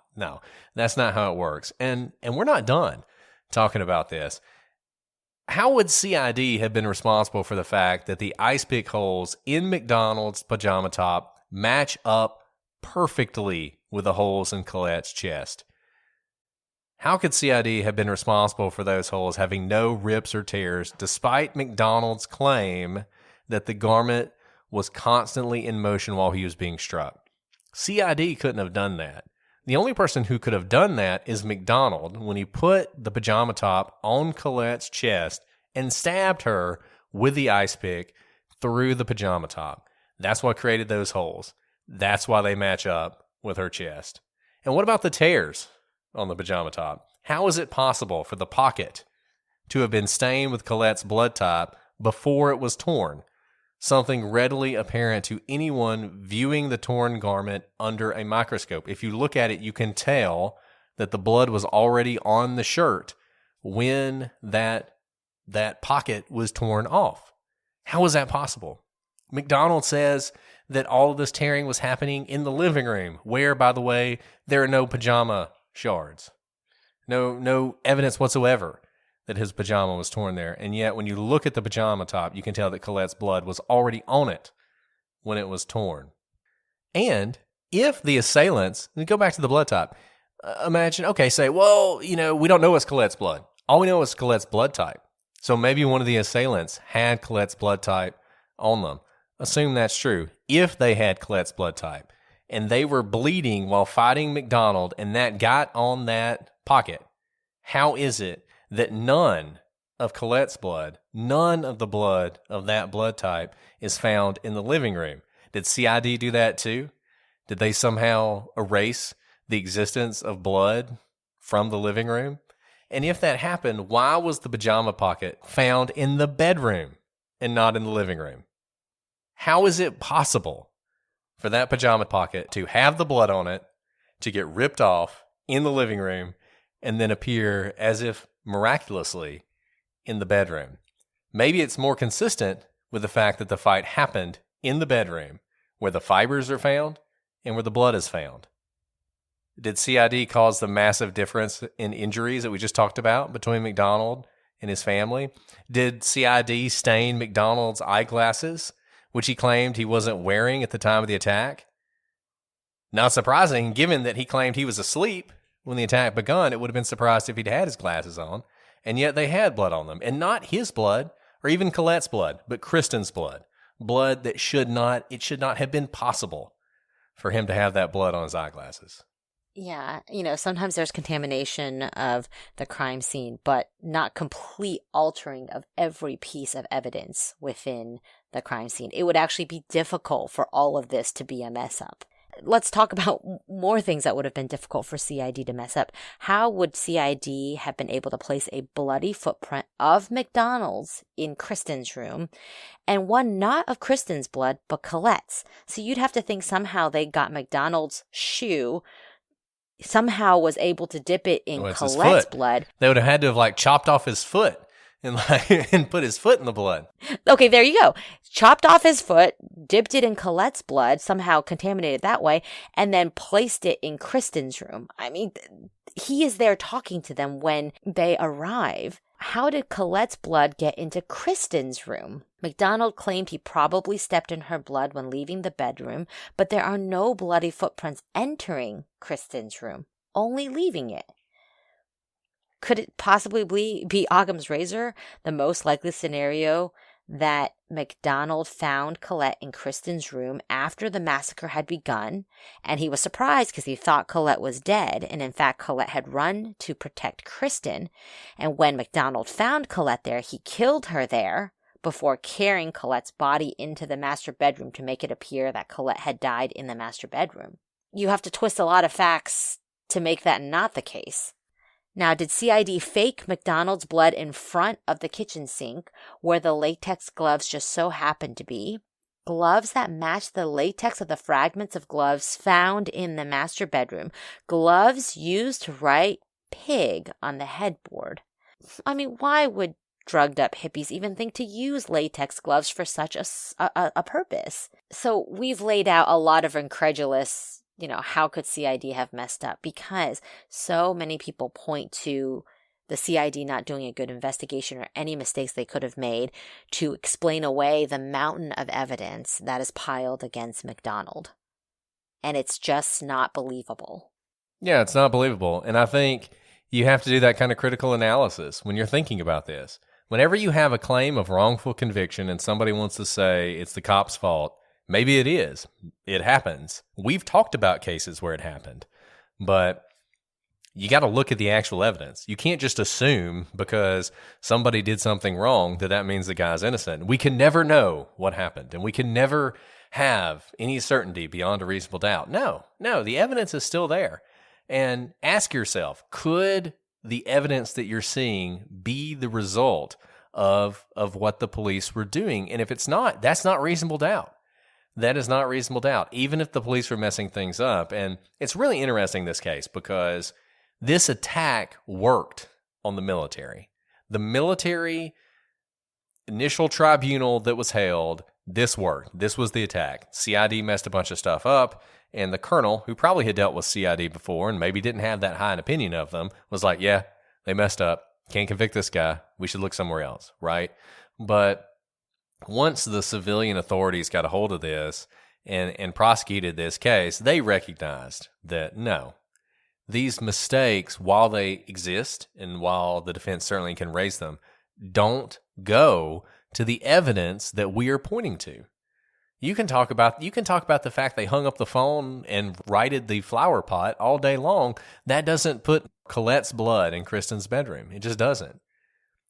that's not how it works. And we're not done talking about this. How would CID have been responsible for the fact that the ice pick holes in MacDonald's pajama top match up perfectly with the holes in Colette's chest? How could CID have been responsible for those holes having no rips or tears, despite MacDonald's claim that the garment was constantly in motion while he was being struck? CID couldn't have done that. The only person who could have done that is MacDonald when he put the pajama top on Colette's chest and stabbed her with the ice pick through the pajama top. That's what created those holes. That's why they match up with her chest. And what about the tears on the pajama top? How is it possible for the pocket to have been stained with Colette's blood type before it was torn? Something readily apparent to anyone viewing the torn garment under a microscope. If you look at it, you can tell that the blood was already on the shirt when that pocket was torn off. How is that possible? MacDonald says that all of this tearing was happening in the living room, where, by the way, there are no pajama shards. No evidence whatsoever that his pajama was torn there. And yet, when you look at the pajama top, you can tell that Colette's blood was already on it when it was torn. And if the assailants, go back to the blood type, imagine, say, well, we don't know it's Colette's blood. All we know is Colette's blood type. So maybe one of the assailants had Colette's blood type on them. assume that's true, if they had Colette's blood type and they were bleeding while fighting MacDonald and that got on that pocket, how is it that none of Colette's blood, none of the blood of that blood type is found in the living room? Did CID do that too? Did they somehow erase the existence of blood from the living room? And if that happened, why was the pajama pocket found in the bedroom and not in the living room? How is it possible for that pajama pocket to have the blood on it, to get ripped off in the living room, and then appear as if miraculously in the bedroom? Maybe it's more consistent with the fact that the fight happened in the bedroom where the fibers are found and where the blood is found. Did CID cause the massive difference in injuries that we just talked about between MacDonald and his family? Did CID stain MacDonald's eyeglasses, which he claimed he wasn't wearing at the time of the attack? Not surprising, given that he claimed he was asleep when the attack begun. It would have been surprised if he'd had his glasses on, and yet they had blood on them. And not his blood, or even Colette's blood, but Kristen's blood. Blood that should not have been possible for him to have that blood on his eyeglasses. Yeah, sometimes there's contamination of the crime scene, but not complete altering of every piece of evidence within the crime scene. It would actually be difficult for all of this to be a mess up. Let's talk about more things that would have been difficult for CID to mess up. How would CID have been able to place a bloody footprint of MacDonald's in Kristen's room and one not of Kristen's blood, but Colette's? So you'd have to think somehow they got MacDonald's shoe, somehow was able to dip it in Colette's blood. They would have had to have chopped off his foot and put his foot in the blood. Okay, there you go. Chopped off his foot, dipped it in Colette's blood, somehow contaminated that way, and then placed it in Kristen's room. I mean, he is there talking to them when they arrive. How did Colette's blood get into Kristen's room? MacDonald claimed he probably stepped in her blood when leaving the bedroom, but there are no bloody footprints entering Kristen's room, only leaving it. Could it possibly be Occam's razor, the most likely scenario that MacDonald found Colette in Kristen's room after the massacre had begun, and he was surprised because he thought Colette was dead, and in fact Colette had run to protect Kristen, and when MacDonald found Colette there, he killed her there before carrying Colette's body into the master bedroom to make it appear that Colette had died in the master bedroom. You have to twist a lot of facts to make that not the case. Now, did CID fake MacDonald's blood in front of the kitchen sink where the latex gloves just so happened to be? Gloves that matched the latex of the fragments of gloves found in the master bedroom. Gloves used to write pig on the headboard. I mean, why would drugged up hippies even think to use latex gloves for such a purpose? So we've laid out a lot of incredulous, how could CID have messed up? Because so many people point to the CID not doing a good investigation or any mistakes they could have made to explain away the mountain of evidence that is piled against MacDonald. And it's just not believable. Yeah, it's not believable. And I think you have to do that kind of critical analysis when you're thinking about this. Whenever you have a claim of wrongful conviction and somebody wants to say it's the cop's fault, maybe it is. It happens. We've talked about cases where it happened. But you got to look at the actual evidence. You can't just assume because somebody did something wrong that means the guy's innocent. We can never know what happened, and we can never have any certainty beyond a reasonable doubt. No, the evidence is still there. And ask yourself, could the evidence that you're seeing be the result of what the police were doing? And if it's not, that's not reasonable doubt. That is not reasonable doubt, even if the police were messing things up. And it's really interesting, this case, because this attack worked on the military. The military initial tribunal that was held, this worked. This was the attack. CID messed a bunch of stuff up, and the colonel, who probably had dealt with CID before and maybe didn't have that high an opinion of them, was like, yeah, they messed up. Can't convict this guy. We should look somewhere else, right? But once the civilian authorities got a hold of this and prosecuted this case, they recognized that no, these mistakes, while they exist and while the defense certainly can raise them, don't go to the evidence that we are pointing to. You can talk about the fact they hung up the phone and righted the flower pot all day long. That doesn't put Colette's blood in Kristen's bedroom. It just doesn't.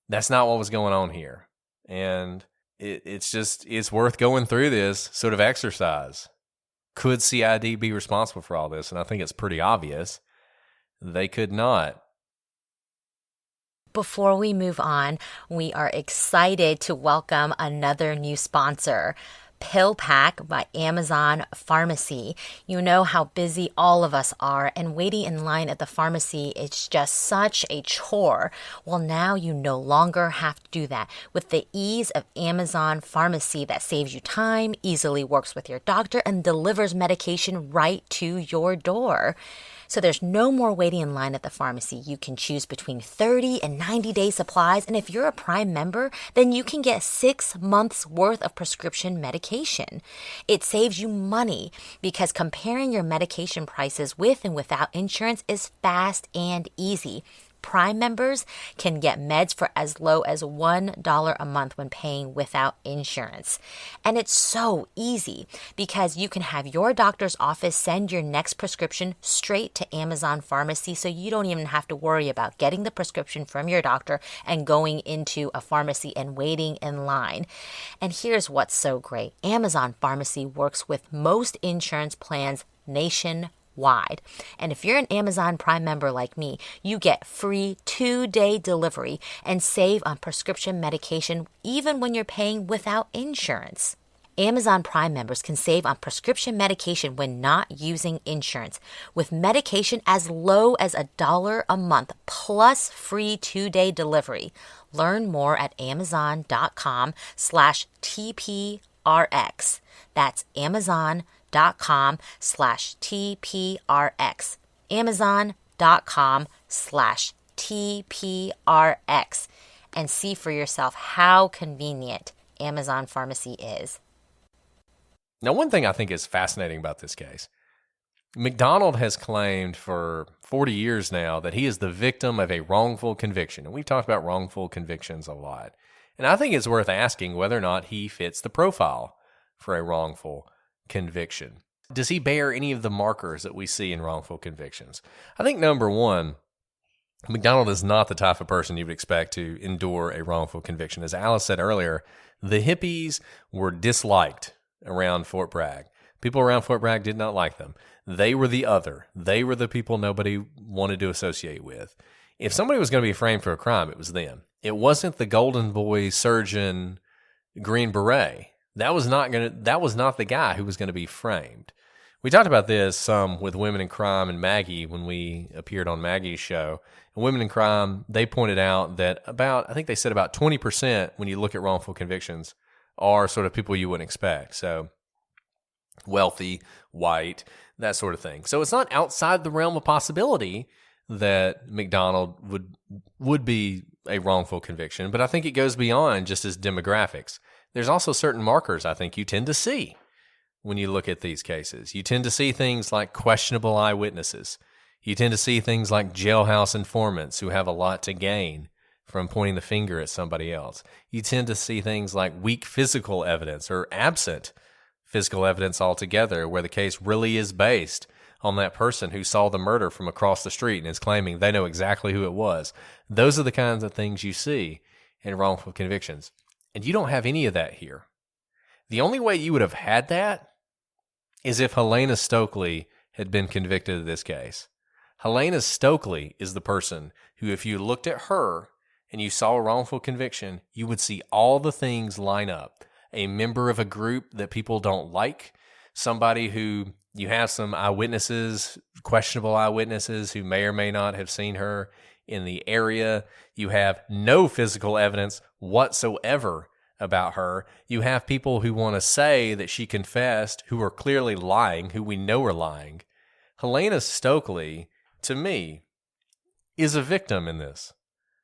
That's not what was going on here. And it's worth going through this sort of exercise. Could CID be responsible for all this? And I think it's pretty obvious they could not. Before we move on, we are excited to welcome another new sponsor, PillPack by Amazon Pharmacy. You know how busy all of us are, and waiting in line at the pharmacy is just such a chore. Well, now you no longer have to do that with the ease of Amazon Pharmacy that saves you time, easily works with your doctor, and delivers medication right to your door. So there's no more waiting in line at the pharmacy. You can choose between 30 and 90-day supplies. And if you're a Prime member, then you can get 6 months worth of prescription medication. It saves you money because comparing your medication prices with and without insurance is fast and easy. Prime members can get meds for as low as $1 a month when paying without insurance. And it's so easy because you can have your doctor's office send your next prescription straight to Amazon Pharmacy, so you don't even have to worry about getting the prescription from your doctor and going into a pharmacy and waiting in line. And here's what's so great. Amazon Pharmacy works with most insurance plans nationwide. And if you're an Amazon Prime member like me, you get free 2-day delivery and save on prescription medication even when you're paying without insurance. Amazon Prime members can save on prescription medication when not using insurance, with medication as low as $1 a month plus free 2-day delivery. Learn more at amazon.com/TPRX. That's amazon.com/TPRX. Amazon.com/TPRX. And see for yourself how convenient Amazon Pharmacy is. Now, one thing I think is fascinating about this case, MacDonald has claimed for 40 years now that he is the victim of a wrongful conviction. And we've talked about wrongful convictions a lot. And I think it's worth asking whether or not he fits the profile for a wrongful conviction. Does he bear any of the markers that we see in wrongful convictions? I think number one, MacDonald is not the type of person you would expect to endure a wrongful conviction. As Alice said earlier, the hippies were disliked around Fort Bragg. People around Fort Bragg did not like them. They were the other. They were the people nobody wanted to associate with. If somebody was going to be framed for a crime, it was them. It wasn't the golden boy surgeon Green Beret. That was not the guy who was going to be framed. We talked about this some with Women in Crime and Maggie when we appeared on Maggie's show. And Women in Crime, they pointed out that I think they said about 20% when you look at wrongful convictions are sort of people you wouldn't expect. So wealthy, white, that sort of thing. So it's not outside the realm of possibility that MacDonald would be a wrongful conviction, but I think it goes beyond just his demographics. There's also certain markers I think you tend to see when you look at these cases. You tend to see things like questionable eyewitnesses. You tend to see things like jailhouse informants who have a lot to gain from pointing the finger at somebody else. You tend to see things like weak physical evidence or absent physical evidence altogether, where the case really is based on that person who saw the murder from across the street and is claiming they know exactly who it was. Those are the kinds of things you see in wrongful convictions. And you don't have any of that here. The only way you would have had that is if Helena Stokely had been convicted of this case. Helena Stokely is the person who, if you looked at her and you saw a wrongful conviction, you would see all the things line up. A member of a group that people don't like, somebody who you have some eyewitnesses, questionable eyewitnesses who may or may not have seen her in the area. You have no physical evidence whatsoever about her. You have people who want to say that she confessed who are clearly lying, who we know are lying. Helena Stokely, to me, is a victim in this.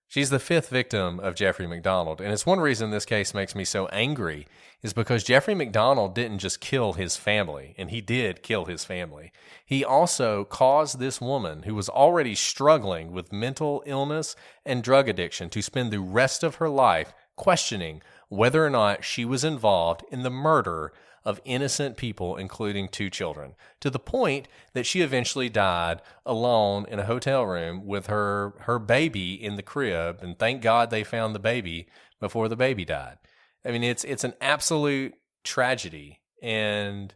She's the fifth victim of Jeffrey MacDonald, and it's one reason this case makes me so angry is because Jeffrey MacDonald didn't just kill his family, and he did kill his family. He also caused this woman, who was already struggling with mental illness and drug addiction, to spend the rest of her life questioning whether or not she was involved in the murder of innocent people, including 2 children, to the point that she eventually died alone in a hotel room with her baby in the crib. And thank God they found the baby before the baby died. I mean, it's an absolute tragedy. And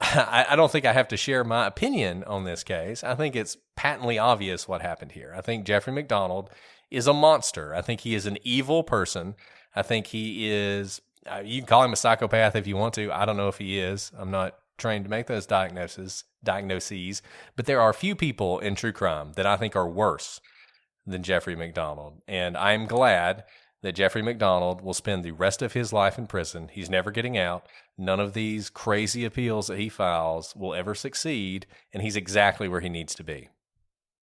I don't think I have to share my opinion on this case. I think it's patently obvious what happened here. I think Jeffrey MacDonald is a monster. I think he is an evil person. I think he is, you can call him a psychopath if you want to. I don't know if he is. I'm not trained to make those diagnoses, but there are few people in true crime that I think are worse than Jeffrey MacDonald. And I'm glad that Jeffrey MacDonald will spend the rest of his life in prison. He's never getting out. None of these crazy appeals that he files will ever succeed, and he's exactly where he needs to be.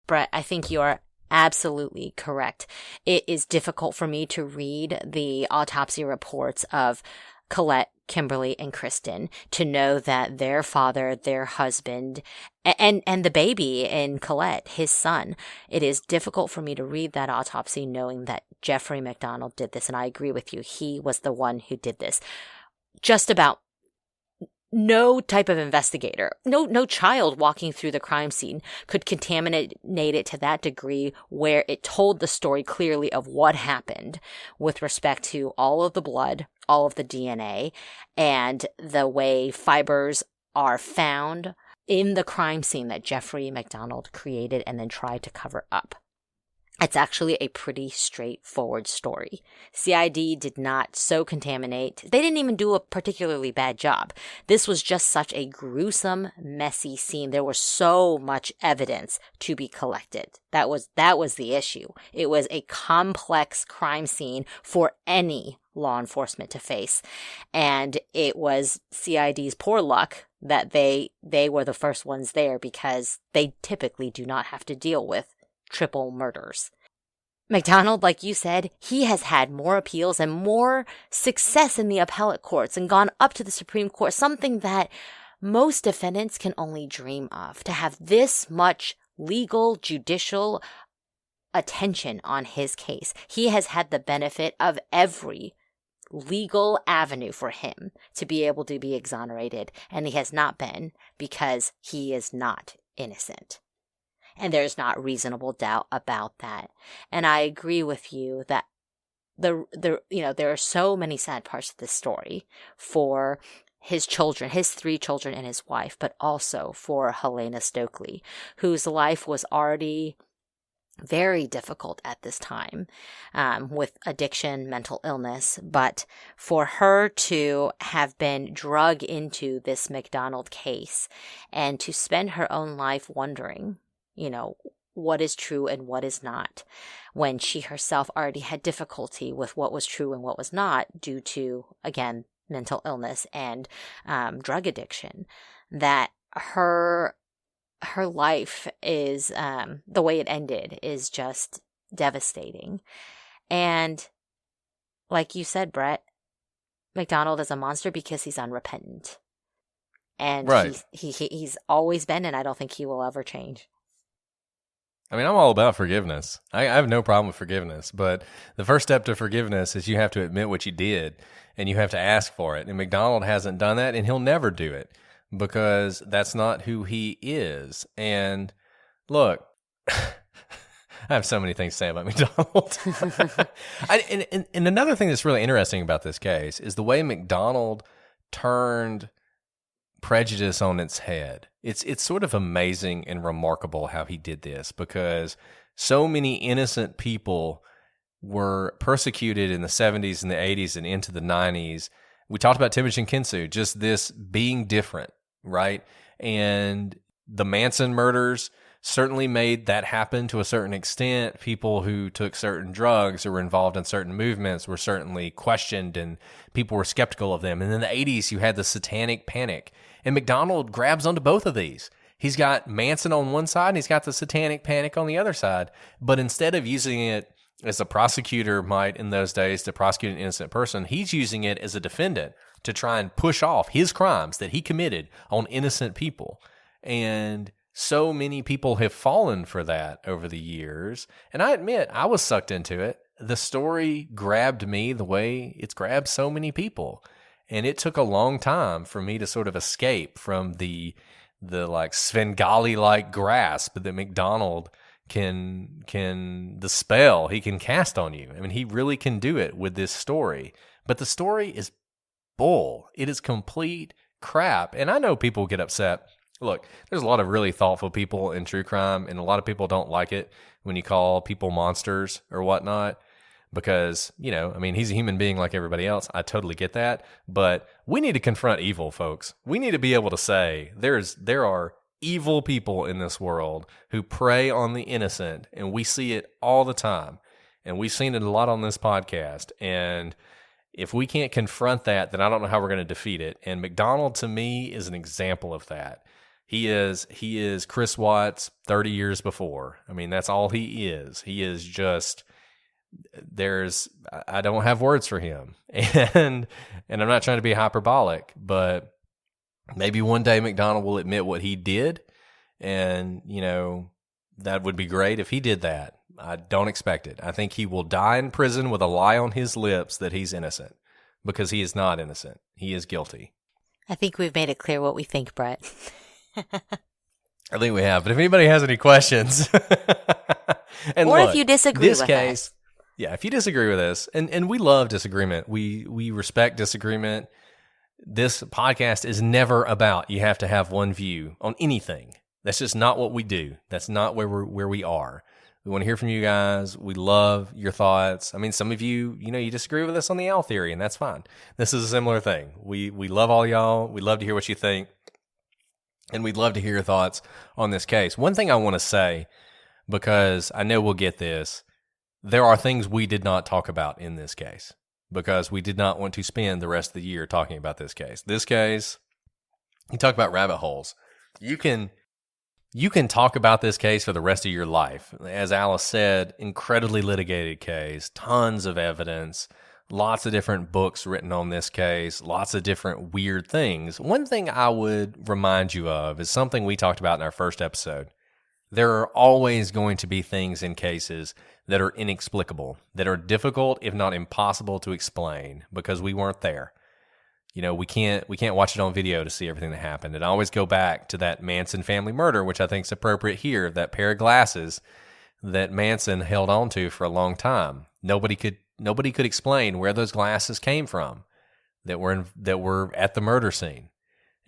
Brett, I think you are absolutely correct. It is difficult for me to read the autopsy reports of Colette, Kimberly, and Kristen to know that their father, their husband, and the baby in Colette, his son, it is difficult for me to read that autopsy knowing that Jeffrey MacDonald did this. And I agree with you. He was the one who did this. Just about no type of investigator, no child walking through the crime scene could contaminate it to that degree where it told the story clearly of what happened with respect to all of the blood, all of the DNA, and the way fibers are found in the crime scene that Jeffrey MacDonald created and then tried to cover up. It's actually a pretty straightforward story. CID did not so contaminate. They didn't even do a particularly bad job. This was just such a gruesome, messy scene. There was so much evidence to be collected. That was the issue. It was a complex crime scene for any law enforcement to face. And it was CID's poor luck that they were the first ones there because they typically do not have to deal with triple murders. MacDonald, like you said, he has had more appeals and more success in the appellate courts and gone up to the Supreme Court, something that most defendants can only dream of, to have this much legal, judicial attention on his case. He has had the benefit of every legal avenue for him to be able to be exonerated, and he has not been because he is not innocent. And there's not reasonable doubt about that. And I agree with you that there are so many sad parts of this story for his children, his 3 children and his wife, but also for Helena Stokely, whose life was already very difficult at this time, with addiction, mental illness. But for her to have been drug into this MacDonald case and to spend her own life wondering, what is true and what is not, when she herself already had difficulty with what was true and what was not due to, again, mental illness and drug addiction, that her life is, the way it ended is just devastating. And like you said, Brett, MacDonald is a monster because he's unrepentant. And right. He's always been, and I don't think he will ever change. I mean, I'm all about forgiveness. I have no problem with forgiveness, but the first step to forgiveness is you have to admit what you did, and you have to ask for it. And MacDonald hasn't done that, and he'll never do it because that's not who he is. And look, I have so many things to say about MacDonald. And another thing that's really interesting about this case is the way MacDonald turned prejudice on its head. It's sort of amazing and remarkable how he did this, because so many innocent people were persecuted in the 70s and the 80s and into the 90s. We talked about Temujin Kinsu, just this being different, right? And the Manson murders certainly made that happen to a certain extent. People who took certain drugs or were involved in certain movements were certainly questioned, and people were skeptical of them. And in the 80s, you had the satanic panic. And MacDonald grabs onto both of these. He's got Manson on one side, and he's got the satanic panic on the other side. But instead of using it as a prosecutor might in those days to prosecute an innocent person, he's using it as a defendant to try and push off his crimes that he committed on innocent people. And so many people have fallen for that over the years. And I admit, I was sucked into it. The story grabbed me the way it's grabbed so many people. And it took a long time for me to sort of escape from the like Svengali like grasp that MacDonald can the spell he can cast on you. I mean, he really can do it with this story. But the story is bull. It is complete crap. And I know people get upset. Look, there's a lot of really thoughtful people in true crime, and a lot of people don't like it when you call people monsters or whatnot. Because, I mean, he's a human being like everybody else. I totally get that. But we need to confront evil, folks. We need to be able to say there are evil people in this world who prey on the innocent, and we see it all the time. And we've seen it a lot on this podcast. And if we can't confront that, then I don't know how we're going to defeat it. And MacDonald, to me, is an example of that. He is Chris Watts 30 years before. I mean, that's all he is. He is just... I don't have words for him, and I'm not trying to be hyperbolic, but maybe one day MacDonald will admit what he did, and that would be great if he did that. I don't expect it. I think he will die in prison with a lie on his lips that he's innocent, because he is not innocent. He is guilty. I think we've made it clear what we think, Brett. I think we have, but if anybody has any questions, and or look, if you disagree this with case. us. Yeah, if you disagree with us, and we love disagreement, we respect disagreement. This podcast is never about you have to have one view on anything. That's just not what we do. That's not where we are. We want to hear from you guys. We love your thoughts. I mean, some of you, you disagree with us on the owl theory, and that's fine. This is a similar thing. We love all y'all. We love to hear what you think, and we'd love to hear your thoughts on this case. One thing I want to say, because I know we'll get this, there are things we did not talk about in this case because we did not want to spend the rest of the year talking about this case. This case, you talk about rabbit holes. You can talk about this case for the rest of your life. As Alice said, incredibly litigated case, tons of evidence, lots of different books written on this case, lots of different weird things. One thing I would remind you of is something we talked about in our first episode. There are always going to be things in cases that are inexplicable, that are difficult, if not impossible, to explain because we weren't there. We can't watch it on video to see everything that happened. And I always go back to that Manson family murder, which I think is appropriate here, that pair of glasses that Manson held on to for a long time. Nobody could explain where those glasses came from that were at the murder scene.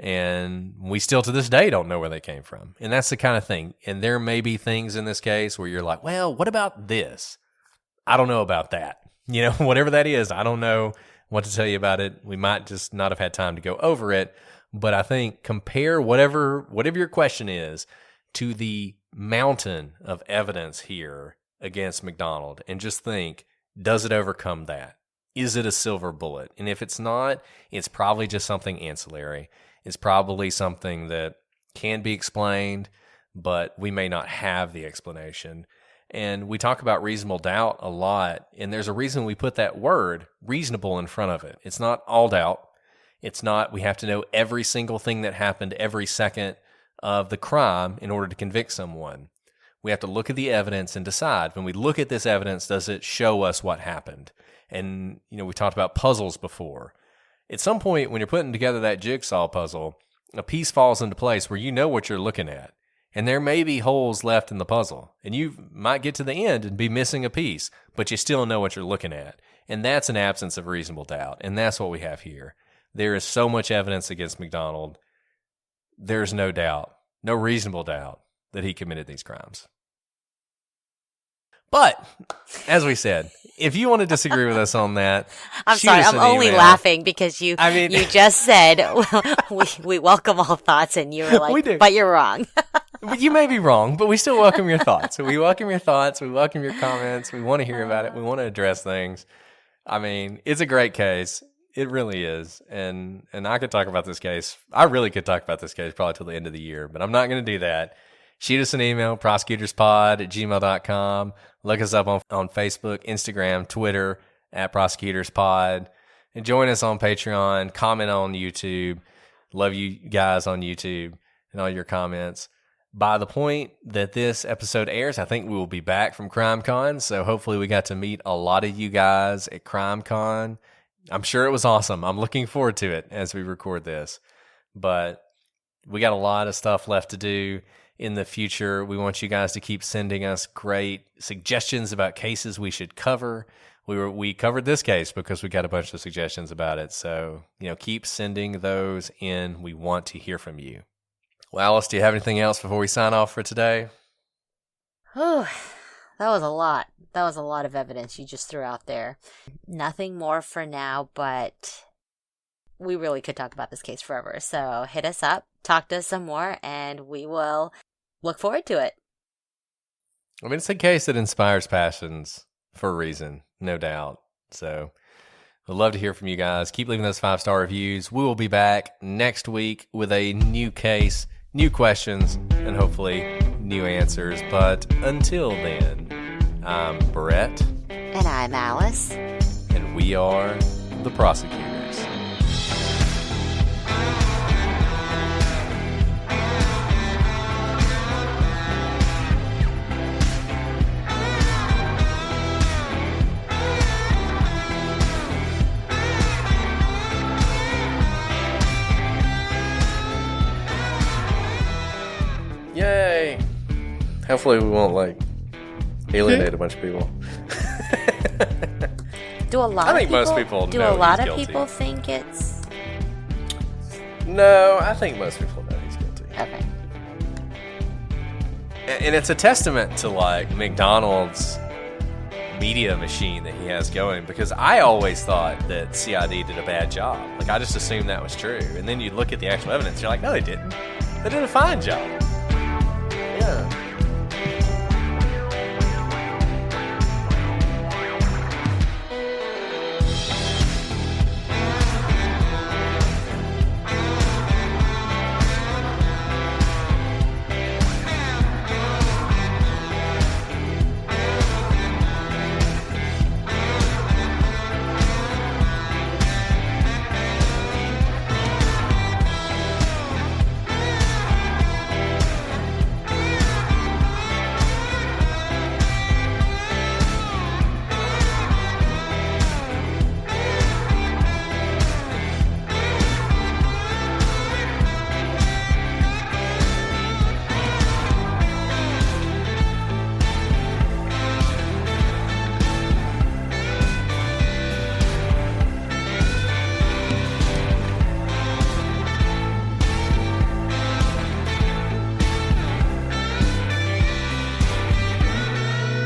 And we still to this day don't know where they came from. And that's the kind of thing. And there may be things in this case where you're like, well, what about this? I don't know about that. Whatever that is, I don't know what to tell you about it. We might just not have had time to go over it. But I think compare whatever your question is to the mountain of evidence here against MacDonald and just think, does it overcome that? Is it a silver bullet? And if it's not, it's probably just something ancillary. It's probably something that can be explained, but we may not have the explanation. And we talk about reasonable doubt a lot, and there's a reason we put that word reasonable in front of it. It's not all doubt. It's not we have to know every single thing that happened every second of the crime in order to convict someone. We have to look at the evidence and decide, when we look at this evidence, does it show us what happened? And, we talked about puzzles before. At some point, when you're putting together that jigsaw puzzle, a piece falls into place where you know what you're looking at. And there may be holes left in the puzzle. And you might get to the end and be missing a piece, but you still know what you're looking at. And that's an absence of reasonable doubt. And that's what we have here. There is so much evidence against MacDonald. There's no doubt, no reasonable doubt, that he committed these crimes. But, as we said, if you want to disagree with us on that, I'm shoot sorry, us I'm an only email. laughing because you just said, we welcome all thoughts, and you were like, We do. but you're wrong. You may be wrong, but we still welcome your thoughts. We welcome your thoughts. We welcome your comments. We want to hear about it. We want to address things. I mean, it's a great case. It really is. And I could talk about this case. I really could talk about this case probably till the end of the year, but I'm not going to do that. Shoot us an email, prosecutorspod@gmail.com. Look us up on Facebook, Instagram, Twitter, @prosecutorspod. And join us on Patreon. Comment on YouTube. Love you guys on YouTube and all your comments. By the point that this episode airs, I think we will be back from CrimeCon. So hopefully we got to meet a lot of you guys at CrimeCon. I'm sure it was awesome. I'm looking forward to it as we record this. But we got a lot of stuff left to do in the future. We want you guys to keep sending us great suggestions about cases we should cover. We covered this case because we got a bunch of suggestions about it. So, keep sending those in. We want to hear from you. Well, Alice, do you have anything else before we sign off for today? Whew, that was a lot. That was a lot of evidence you just threw out there. Nothing more for now, but we really could talk about this case forever. So hit us up, talk to us some more, and we will look forward to it. I mean, it's a case that inspires passions for a reason, no doubt. So we'd love to hear from you guys. Keep leaving those 5-star reviews. We will be back next week with a new case, new questions, and hopefully new answers. But until then, I'm Brett. And I'm Alice. And we are the prosecutors. Yay! Hopefully we won't alienate a bunch of people. Do a lot I think of people, most people do know a lot he's of guilty. people think it's No, I think most people know he's guilty. okay? And it's a testament to MacDonald's media machine that he has going, because I always thought that CID did a bad job. I just assumed that was true. And then you look at the actual evidence, you're like, no, they didn't. They did a fine job. Yeah.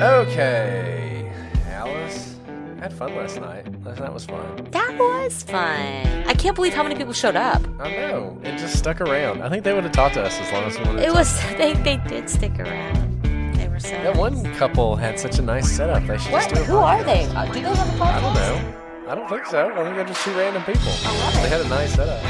Okay, Alice, I had fun last night. Last night was fun. That was fun. I can't believe how many people showed up. I know. It just stuck around. I think they would have talked to us as long as we wanted to. It was they did stick around. They were so. That one couple had such a nice setup. They should What? just do a Who are podcast. they? Do they have a podcast? I don't know. I don't think so. I think they're just two random people. I love it. They had a nice setup.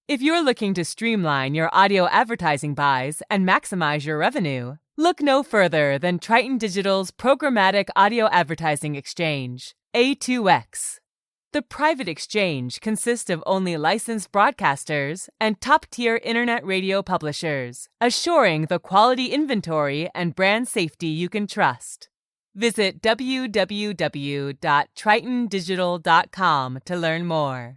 If you're looking to streamline your audio advertising buys and maximize your revenue, look no further than Triton Digital's programmatic audio advertising exchange, A2X. The private exchange consists of only licensed broadcasters and top-tier internet radio publishers, assuring the quality inventory and brand safety you can trust. Visit www.tritondigital.com to learn more.